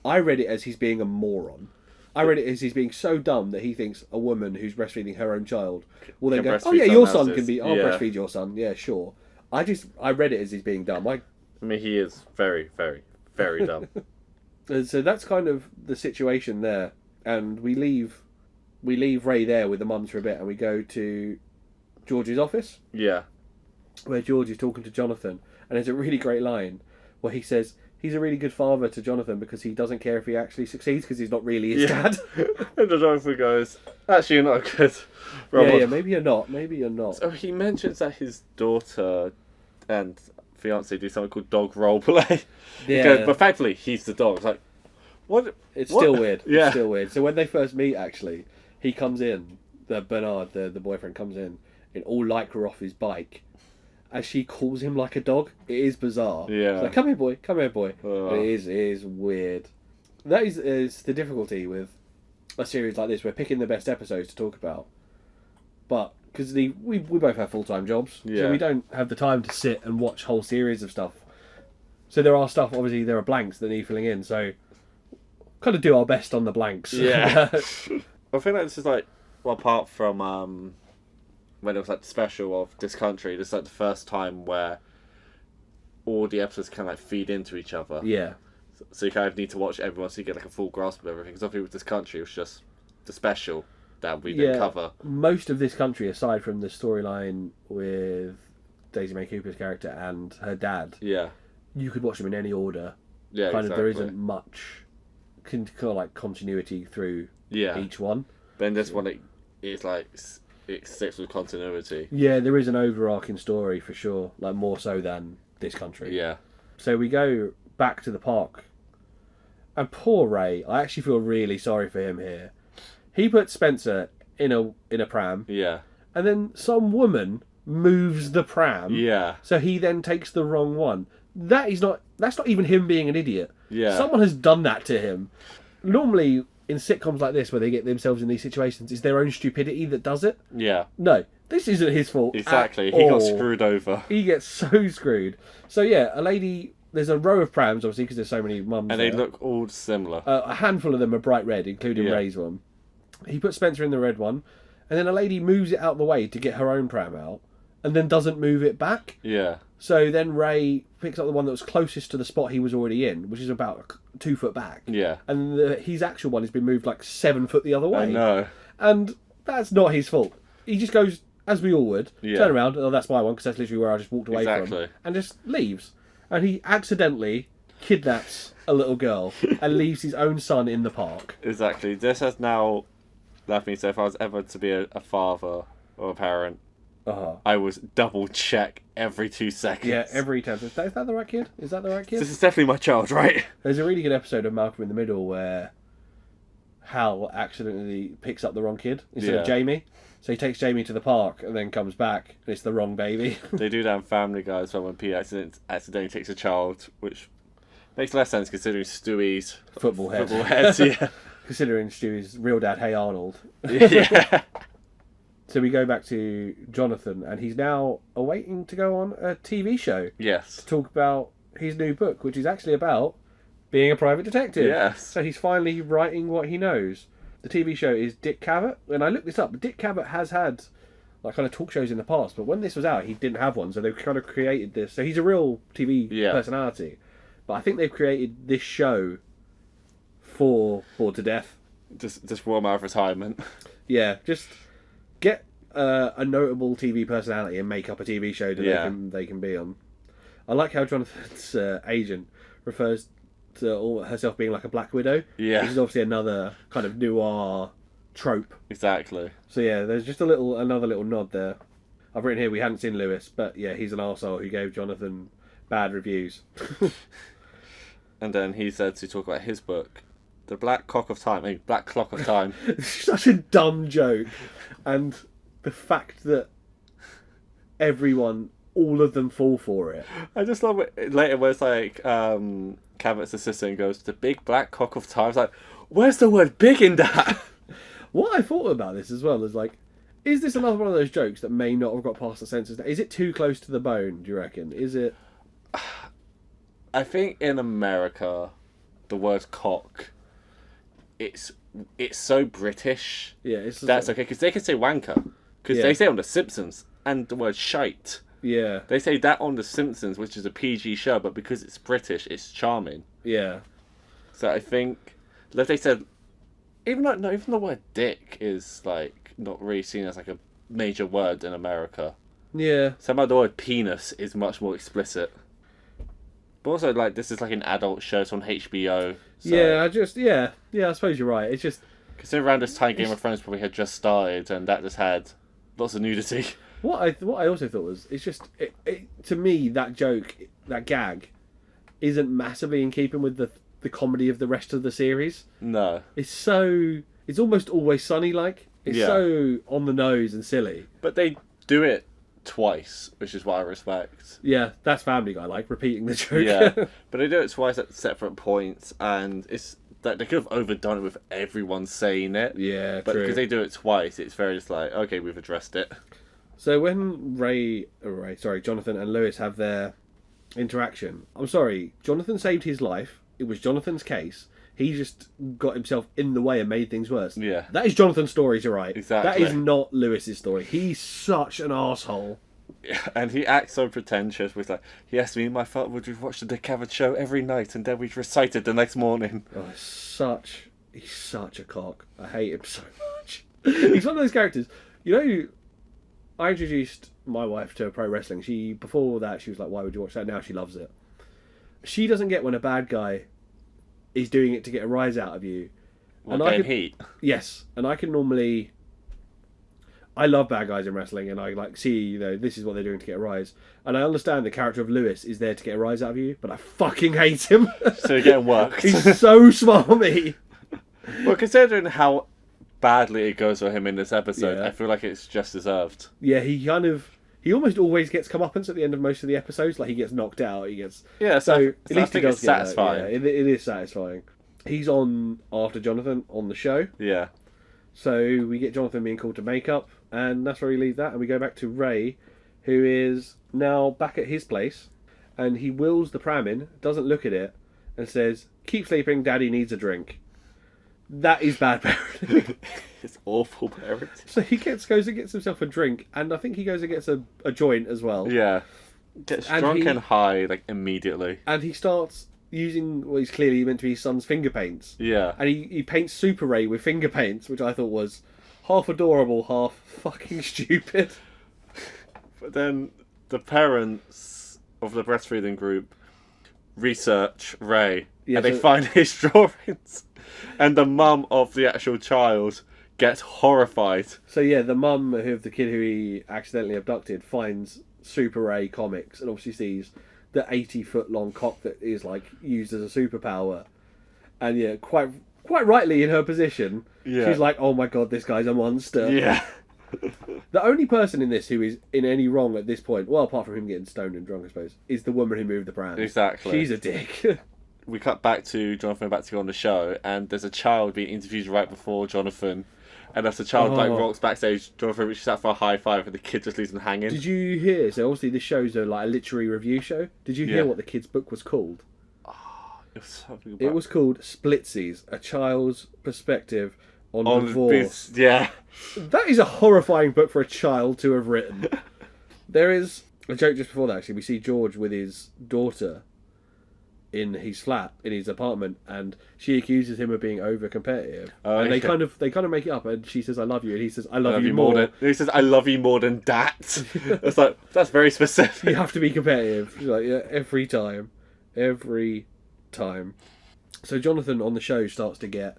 I read it as he's being a moron. I read it as he's being so dumb that he thinks a woman who's breastfeeding her own child will then go, "Oh yeah, your son can be. I'll breastfeed your son. Yeah, sure." I read it as he's being dumb. I mean, he is very, very, very dumb. So that's kind of the situation there, and we leave Ray there with the mums for a bit, and we go to George's office. Yeah, where George is talking to Jonathan, and there's a really great line where he says he's a really good father to Jonathan because he doesn't care if he actually succeeds because he's not really his dad. And the Jonathan goes, "Actually, you're not good." Yeah, maybe you're not. Maybe you're not. So he mentions that his daughter and fiance do something called dog role play. Yeah. Goes, but thankfully, he's the dog. It's like, what? It's what? still weird. Yeah. It's still weird. So when they first meet, actually, he comes in. Bernard, the boyfriend, comes in all lycra off his bike. As she calls him like a dog, it is bizarre. Yeah. It's like, come here, boy. It is weird. That is the difficulty with a series like this. We're picking the best episodes to talk about, but because we both have full-time jobs, so we don't have the time to sit and watch whole series of stuff. So there are blanks that need filling in. So kind of do our best on the blanks. Yeah. I think like this is like, well, apart from when it was like the special of this country, this is like the first time where all the episodes kind of like feed into each other. Yeah. So you kind of need to watch everyone so you get like a full grasp of everything. Because obviously with this country, it was just the special that we didn't cover. Most of this country, aside from the storyline with Daisy May Cooper's character and her dad, you could watch them in any order. Yeah, exactly. There isn't much kind of like continuity through each one. But in this one, it's like it sticks with continuity. Yeah, there is an overarching story for sure, like more so than this country. Yeah. So we go back to the park, and poor Ray, I actually feel really sorry for him here. He puts Spencer in a pram. Yeah. And then some woman moves the pram. Yeah. So he then takes the wrong one. That's not even him being an idiot. Yeah. Someone has done that to him. Normally in sitcoms like this where they get themselves in these situations, it's their own stupidity that does it. Yeah. No, this isn't his fault. Exactly. He got screwed over. He gets so screwed. So yeah, a lady. There's a row of prams, obviously, because there's so many mums. And they look all similar. A handful of them are bright red, including Ray's one. He puts Spencer in the red one, and then a lady moves it out the way to get her own pram out, and then doesn't move it back. Yeah. So then Ray picks up the one that was closest to the spot he was already in, which is about 2 foot back. Yeah. And his actual one has been moved like 7 foot the other way. I know. And that's not his fault. He just goes, as we all would, turn around, oh, that's my one, because that's literally where I just walked away from, and just leaves. And he accidentally kidnaps a little girl and leaves his own son in the park. Exactly. This has now left me, so if I was ever to be a father or a parent, I would double check every 2 seconds. Yeah, every 10 seconds. Is that the right kid? Is that the right kid? This is definitely my child, right? There's a really good episode of Malcolm in the Middle where Hal accidentally picks up the wrong kid instead of Jamie. So he takes Jamie to the park and then comes back and it's the wrong baby. They do that in Family Guy as well when Pete accidentally takes a child, which makes less sense considering Stewie's football head. Yeah. Considering Stewie's real dad, Hey Arnold. Yeah. So we go back to Jonathan and he's now awaiting to go on a TV show. Yes. To talk about his new book, which is actually about being a private detective. Yes. So he's finally writing what he knows. The TV show is Dick Cavett, and I looked this up. Dick Cavett has had like kind of talk shows in the past, but when this was out, he didn't have one, so they've kind of created this. So he's a real TV personality, but I think they've created this show for Bored to Death. Just for out of retirement. Yeah, just get a notable TV personality and make up a TV show that they can be on. I like how Jonathan's agent refers herself being like a Black Widow. Yeah. Which is obviously another kind of noir trope. Exactly. So yeah, there's just another little nod there. I've written here we hadn't seen Lewis, but yeah, he's an arsehole who gave Jonathan bad reviews. And then he said to talk about his book, The Black Clock of Time. Black Clock of Time. It's such a dumb joke. And the fact that all of them fall for it. I just love it later where it's like, Cabot's assistant goes, The Big Black Cock of Time. It's like, where's the word big in that? What I thought about this as well is like, is this another one of those jokes that may not have got past the censors? Is it too close to the bone, do you reckon? Is it... I think in America, the word cock, it's so British. Yeah, it's that's okay, because they can say wanker. Because they say it on The Simpsons, and the word shite. Yeah. They say that on The Simpsons, which is a PG show, but because it's British, it's charming. Yeah. So I think, like they said, even the word dick is like not really seen as like a major word in America. Yeah. Somehow the word penis is much more explicit. But also, like, this is like an adult show, it's on HBO. So... Yeah, I suppose you're right. It's just... Because around this time, Game of Thrones probably had just started, and that just had lots of nudity. What I also thought was, it's just... to me, that joke, that gag, isn't massively in keeping with the comedy of the rest of the series. No. It's almost Always Sunny-like. It's so on the nose and silly. But they do it twice, which is what I respect. Yeah, that's Family Guy, like, repeating the joke. Yeah, but they do it twice at separate points, and it's that they could have overdone it with everyone saying it. Yeah, but true. because they do it twice, it's very just like, okay, we've addressed it. So when Jonathan and Lewis have their interaction, I'm sorry, Jonathan saved his life. It was Jonathan's case. He just got himself in the way and made things worse. Yeah. That is Jonathan's story to write. Exactly. That is not Lewis's story. He's such an arsehole. Yeah, and he acts so pretentious with like, yes, me and my father would watch the Dick Cavett show every night and then we'd recite it the next morning. Oh, he's such a cock. I hate him so much. He's one of those characters. You know, I introduced my wife to pro wrestling. Before that, she was like, why would you watch that? Now she loves it. She doesn't get when a bad guy is doing it to get a rise out of you. And I can heat. Yes, and I can normally... I love bad guys in wrestling, and I like see, this is what they're doing to get a rise. And I understand the character of Lewis is there to get a rise out of you, but I fucking hate him. So you're getting worked. He's so smarmy. Well, considering how badly it goes for him in this episode, I feel like it's just deserved. Yeah, he almost always gets comeuppance at the end of most of the episodes. Like, he gets knocked out, so at least I think it's satisfying. It is satisfying. He's on after Jonathan on the show. Yeah. So we get Jonathan being called to makeup, and that's where we leave that, and we go back to Ray, who is now back at his place, and he wheels the pram in, doesn't look at it, and says, "Keep sleeping, Daddy needs a drink." That is bad parenting. It's awful parenting. So he goes and gets himself a drink, and I think he goes and gets a joint as well. Yeah. Gets drunk and high, like, immediately. And he starts using what is clearly meant to be his son's finger paints. Yeah. And he paints Super Ray with finger paints, which I thought was half adorable, half fucking stupid. But then the parents of the breastfeeding group research Ray, and they find his drawings. And the mum of the actual child gets horrified. So yeah, the mum of the kid who he accidentally abducted finds Super Ray comics and obviously sees the 80-foot long cock that is like used as a superpower. And yeah, quite rightly in her position, she's like, "Oh my god, this guy's a monster." Yeah. The only person in this who is in any wrong at this point, well, apart from him getting stoned and drunk, I suppose, is the woman who moved the pram. Exactly. She's a dick. We cut back to Jonathan about to go on the show, and there's a child being interviewed right before Jonathan. And as the child rocks backstage, Jonathan reaches out for a high five, and the kid just leaves him hanging. Did you hear? So obviously this show's a literary review show. Did you hear what the kid's book was called? It was called Splitsies, A Child's Perspective on Divorce. That is a horrifying book for a child to have written. There is a joke just before that, actually. We see George with his daughter in his flat, in his apartment, and she accuses him of being over competitive. And they kind of make it up, and she says, "I love you," and he says, "I love you more." He says, "I love you more than that." It's like, that's very specific. You have to be competitive. She's like, yeah, every time. So Jonathan on the show starts to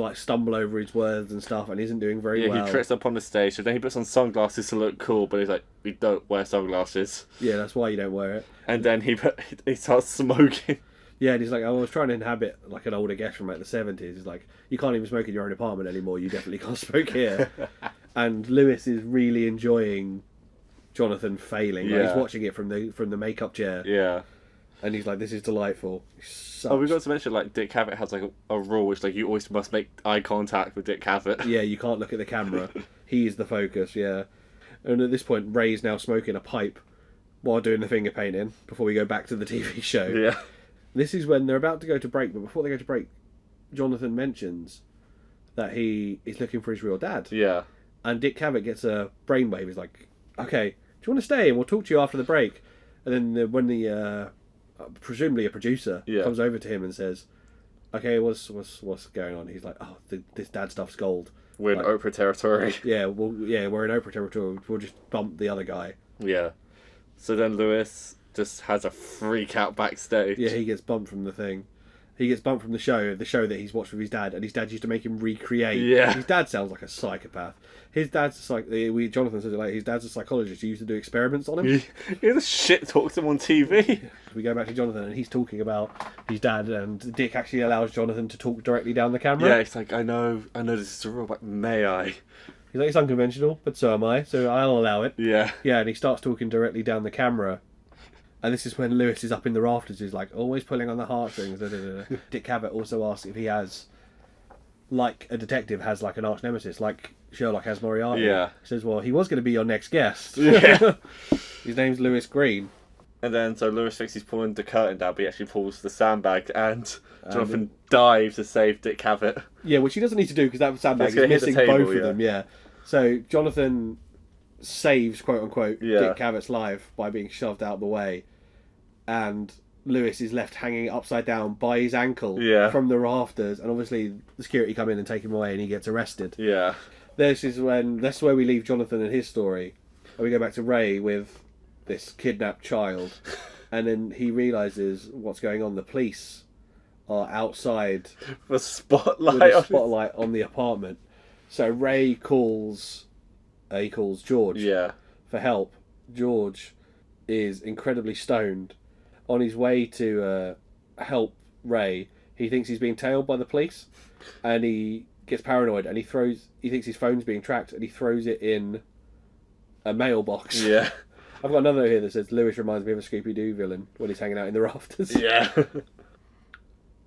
like stumble over his words and stuff, and isn't doing very well. Yeah, he trips up on the stage, so then he puts on sunglasses to look cool, but he's like, we don't wear sunglasses. Yeah, that's why you don't wear it. And then he starts smoking. Yeah, and he's like, I was trying to inhabit like an older guest from like the 70s. He's like, you can't even smoke in your own apartment anymore. You definitely can't smoke here. And Lewis is really enjoying Jonathan failing. Like, he's watching it from the makeup chair. Yeah. And he's like, this is delightful. Oh, we got to mention, like, Dick Cavett has, like, a rule, which, like, you always must make eye contact with Dick Cavett. Yeah, you can't look at the camera. He's the focus, yeah. And at this point, Ray's now smoking a pipe while doing the finger painting before we go back to the TV show. Yeah. This is when they're about to go to break, but before they go to break, Jonathan mentions that he is looking for his real dad. Yeah. And Dick Cavett gets a brainwave. He's like, okay, do you want to stay and we'll talk to you after the break? And then when the presumably a producer comes over to him and says, okay, what's going on? He's like, oh, this dad stuff's gold. We're in Oprah territory. Yeah, we're in Oprah territory. We'll just bump the other guy. Yeah. So then Lewis just has a freak out backstage. Yeah, he gets bumped from the thing. He gets bumped from the show that he's watched with his dad, and his dad used to make him recreate. Yeah. His dad sounds like a psychopath. His dad's Jonathan says it like his dad's a psychologist. He used to do experiments on him. He was shit talks him on TV. We go back to Jonathan, and he's talking about his dad, and Dick actually allows Jonathan to talk directly down the camera. Yeah, it's like, I know this is a rule, but may I? He's like, it's unconventional, but so am I, so I'll allow it. Yeah. Yeah, and he starts talking directly down the camera. And this is when Lewis is up in the rafters. He's like, always pulling on the heartstrings. Dick Cavett also asks if he has, like a detective has like an arch nemesis, like Sherlock has Moriarty. Yeah. He says, well, he was going to be your next guest. Yeah. His name's Lewis Green. And then, so Lewis thinks he's pulling the curtain down, but he actually pulls the sandbag, and Jonathan dives to save Dick Cavett. Yeah, which he doesn't need to do, because that sandbag is missing both of them, yeah. So Jonathan saves, quote-unquote, Dick Cavett's life by being shoved out of the way, and Lewis is left hanging upside down by his ankle from the rafters, and obviously the security come in and take him away, and he gets arrested. Yeah. That's where we leave Jonathan and his story, and we go back to Ray with this kidnapped child, and then he realises what's going on. The police are outside with a spotlight on the apartment. So Ray calls George for help. George is incredibly stoned. On his way to help Ray, he thinks he's being tailed by the police, and he gets paranoid, and he thinks his phone's being tracked, and he throws it in a mailbox. Yeah. I've got another here that says, Lewis reminds me of a Scooby-Doo villain when he's hanging out in the rafters. Yeah.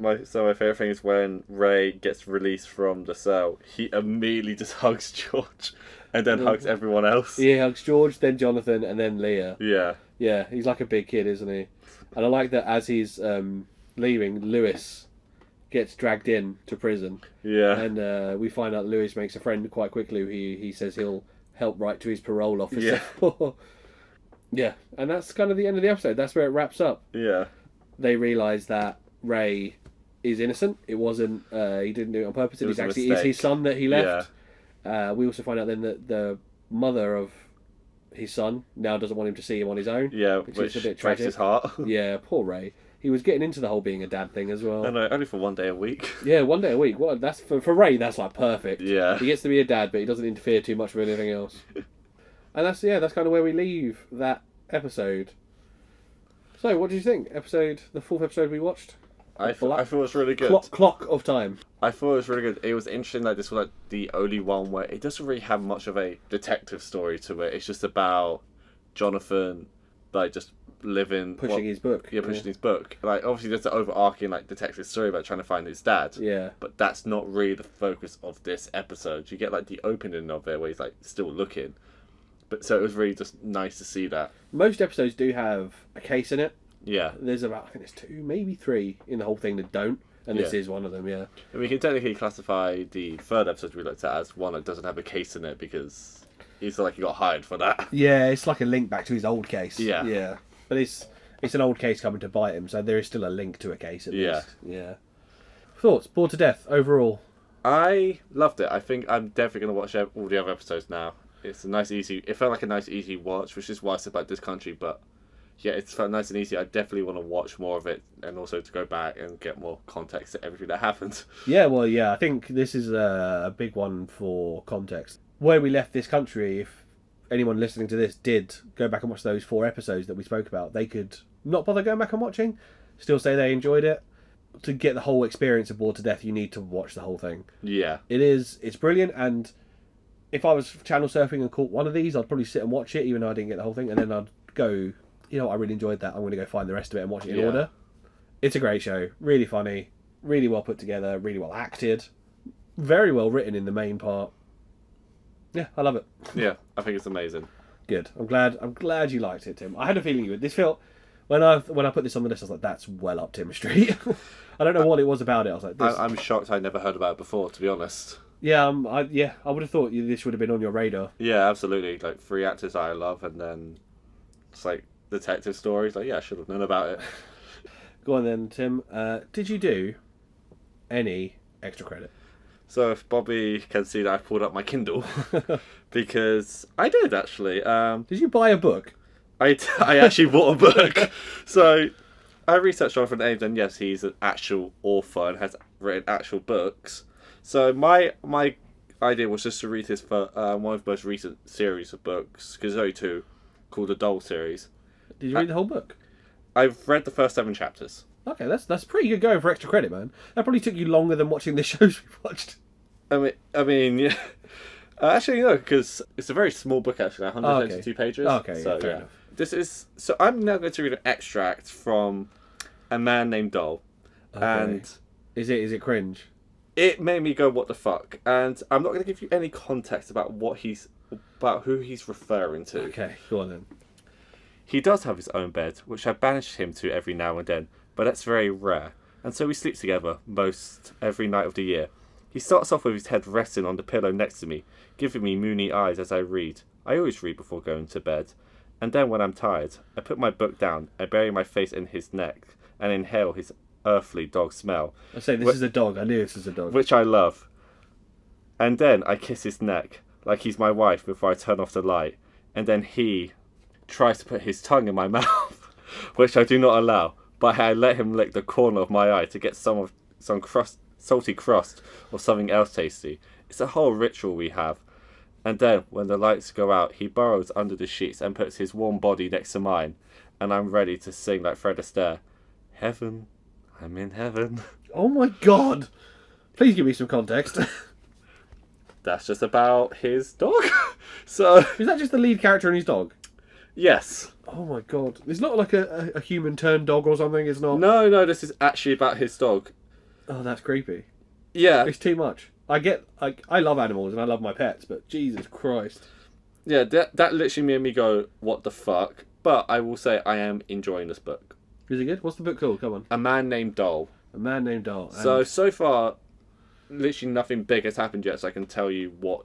My favourite thing is when Ray gets released from the cell, he immediately just hugs George and then hugs everyone else. Yeah, he hugs George, then Jonathan, and then Leah. Yeah. Yeah, he's like a big kid, isn't he? And I like that as he's leaving, Lewis gets dragged in to prison. Yeah. And we find out Lewis makes a friend quite quickly. He says he'll help write to his parole officer. Yeah. Yeah, and that's kind of the end of the episode. That's where it wraps up. Yeah. They realise that Ray is innocent. It wasn't, he didn't do it on purpose. It actually is his son that he left. Yeah. We also find out then that the mother of his son now doesn't want him to see him on his own. Yeah, which is a bit breaks tragic. his heart. Yeah, poor Ray. He was getting into the whole being a dad thing as well. No, only for one day a week. Yeah, one day a week. Well, that's for Ray. That's like perfect. Yeah. He gets to be a dad, but he doesn't interfere too much with anything else. And that's kind of where we leave that episode. So, what did you think? The fourth episode we watched. I thought it was really good. Clock of time. I thought it was really good. It was interesting that this was like the only one where it doesn't really have much of a detective story to it. It's just about Jonathan, like, just pushing his book. Yeah, pushing his book. Like, obviously there's the overarching like detective story about trying to find his dad. Yeah. But that's not really the focus of this episode. You get like the opening of it where he's like still looking. But so it was really just nice to see that. Most episodes do have a case in it. Yeah. There's about, I think there's 2, maybe 3 in the whole thing that don't. And this is one of them, yeah. And we can technically classify the third episode we looked at as one that doesn't have a case in it because he's like he got hired for that. Yeah, it's like a link back to his old case. Yeah. Yeah. But it's an old case coming to bite him, so there is still a link to a case at least. Yeah. Thoughts? Bored to death, overall? I loved it. I think I'm definitely going to watch all the other episodes now. It's a nice, easy... It felt like a nice, easy watch, which is why I said about this country, but yeah, it's felt nice and easy. I definitely want to watch more of it, and also to go back and get more context to everything that happened. Yeah, well, yeah, I think this is a big one for context. Where we left this country, if anyone listening to this did go back and watch those 4 episodes that we spoke about, they could not bother going back and watching, still say they enjoyed it. To get the whole experience of Bored to Death, you need to watch the whole thing. Yeah. It's brilliant, and if I was channel surfing and caught one of these, I'd probably sit and watch it, even though I didn't get the whole thing, and then I'd go, you know what, I really enjoyed that, I'm going to go find the rest of it and watch it in order. It's a great show, really funny, really well put together, really well acted, very well written in the main part. Yeah, I love it. Yeah, I think it's amazing. Good. I'm glad you liked it, Tim. I had a feeling you would. This felt when I put this on the list, I was like, that's well up Tim Street. I don't know what it was about it. I was like, I'm shocked I never heard about it before, to be honest. Yeah, I would have thought this would have been on your radar. Yeah, absolutely. Like 3 actors I love, and then it's like detective stories. Like, yeah, I should have known about it. Go on then, Tim. Did you do any extra credit? So if Bobby can see that I've pulled up my Kindle, because I did actually. Did you buy a book? I actually bought a book. So I researched Jonathan Ames, and yes, he's an actual author and has written actual books. So my idea was just to read his one of the most recent series of books, because there's only 2, called the Doll series. Did you read the whole book? I've read the first 7 chapters. Okay, that's pretty good going for extra credit, man. That probably took you longer than watching the shows we've watched. I mean, yeah. Actually, no, because it's a very small book. Actually, 132 pages. Okay, so, yeah, fair enough. So I'm now going to read an extract from A Man Named Doll, and is it cringe? It made me go, "What the fuck?" And I'm not going to give you any context about who he's referring to. Okay, go on then. He does have his own bed, which I banish him to every now and then, but that's very rare, and so we sleep together most every night of the year. He starts off with his head resting on the pillow next to me, giving me moony eyes as I read. I always read before going to bed, and then when I'm tired, I put my book down and bury my face in his neck and inhale his earthly dog smell. I say this is a dog. I knew this was a dog. Which I love. And then I kiss his neck, like he's my wife, before I turn off the light, and then he tries to put his tongue in my mouth, which I do not allow, but I let him lick the corner of my eye to get some salty crust or something else tasty. It's a whole ritual we have. And then, when the lights go out, he burrows under the sheets and puts his warm body next to mine, and I'm ready to sing like Fred Astaire. Heaven, I'm in heaven. Oh my god! Please give me some context. That's just about his dog. So is that just the lead character and his dog? Yes. Oh my god! It's not like a human turned dog or something. It's not. No. This is actually about his dog. Oh, that's creepy. Yeah. It's too much. I love animals and I love my pets, but Jesus Christ. Yeah, that literally made me go, what the fuck? But I will say I am enjoying this book. Is it good? What's the book called? Come on. A Man Named Doll. A Man Named Doll. So far, literally nothing big has happened yet, so I can tell you what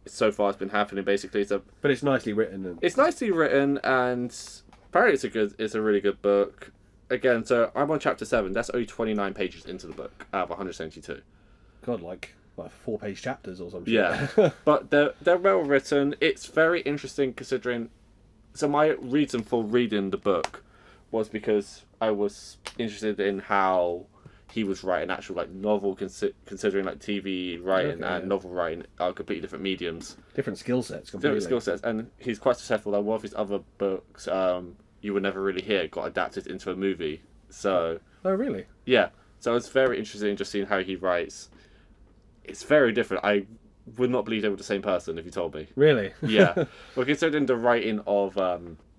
so far has been happening. Basically, but it's nicely written. It's nicely written, and apparently it's a really good book. Again, so I'm on chapter 7. That's only 29 pages into the book out of 172. God, like 4-page chapters or something. Yeah, but they're well written. It's very interesting considering. So my reason for reading the book was because I was interested in how he was writing actual novel, considering TV writing and novel writing are completely different mediums, different skill sets, completely. Different skill sets, and he's quite successful. Like one of his other books, You Would Never Really Hear, got adapted into a movie. So. Oh really? Yeah. So it's very interesting just seeing how he writes. It's very different. I would not believe they were the same person if you told me. Really? Yeah. Well, considering the writing of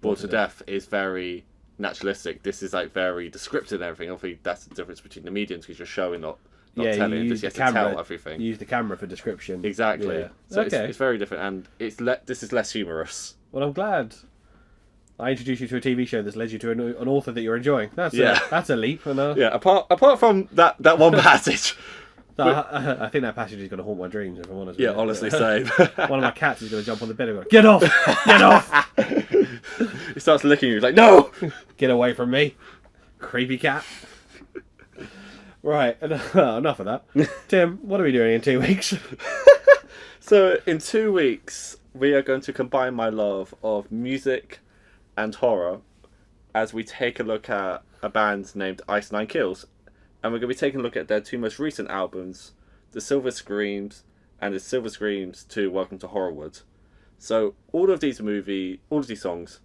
Bored to Death is very naturalistic, this is very descriptive and everything. I think that's the difference between the mediums, because you're showing, not telling. You have to tell everything. You use the camera for description. Exactly. Yeah. So it's very different, and this is less humorous. Well, I'm glad I introduced you to a TV show that's led you to an author that you're enjoying. That's a leap. Yeah. Apart from that one passage. I think that passage is going to haunt my dreams, if I'm honest with you. Yeah, honestly, same. One of my cats is going to jump on the bed and go, "Get off! Get off!" He starts licking you. He's like, "No! Get away from me, creepy cat." Right, enough of that. Tim, what are we doing in 2 weeks? So, in 2 weeks, we are going to combine my love of music and horror as we take a look at a band named Ice Nine Kills. And we're going to be taking a look at their two most recent albums, The Silver Screams and The Silver Screams 2 Welcome to Horrorwood. So all of these songs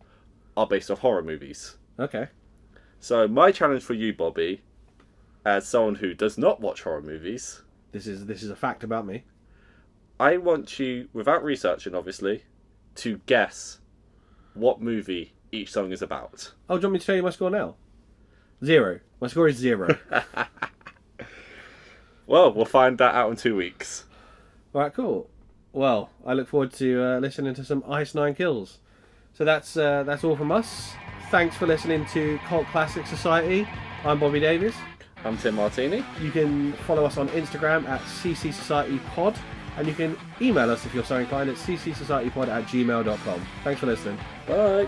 are based off horror movies. Okay. So my challenge for you, Bobby, as someone who does not watch horror movies, This is a fact about me. I want you, without researching obviously, to guess what movie each song is about. Oh, do you want me to tell you my score now? 0. My score is 0. Well, we'll find that out in 2 weeks. Alright, cool. Well, I look forward to listening to some Ice Nine Kills. So that's all from us. Thanks for listening to Cult Classic Society. I'm Bobby Davies. I'm Tim Martini. You can follow us on Instagram at ccsocietypod, and you can email us if you're so inclined at ccsocietypod@gmail.com. Thanks for listening. Bye.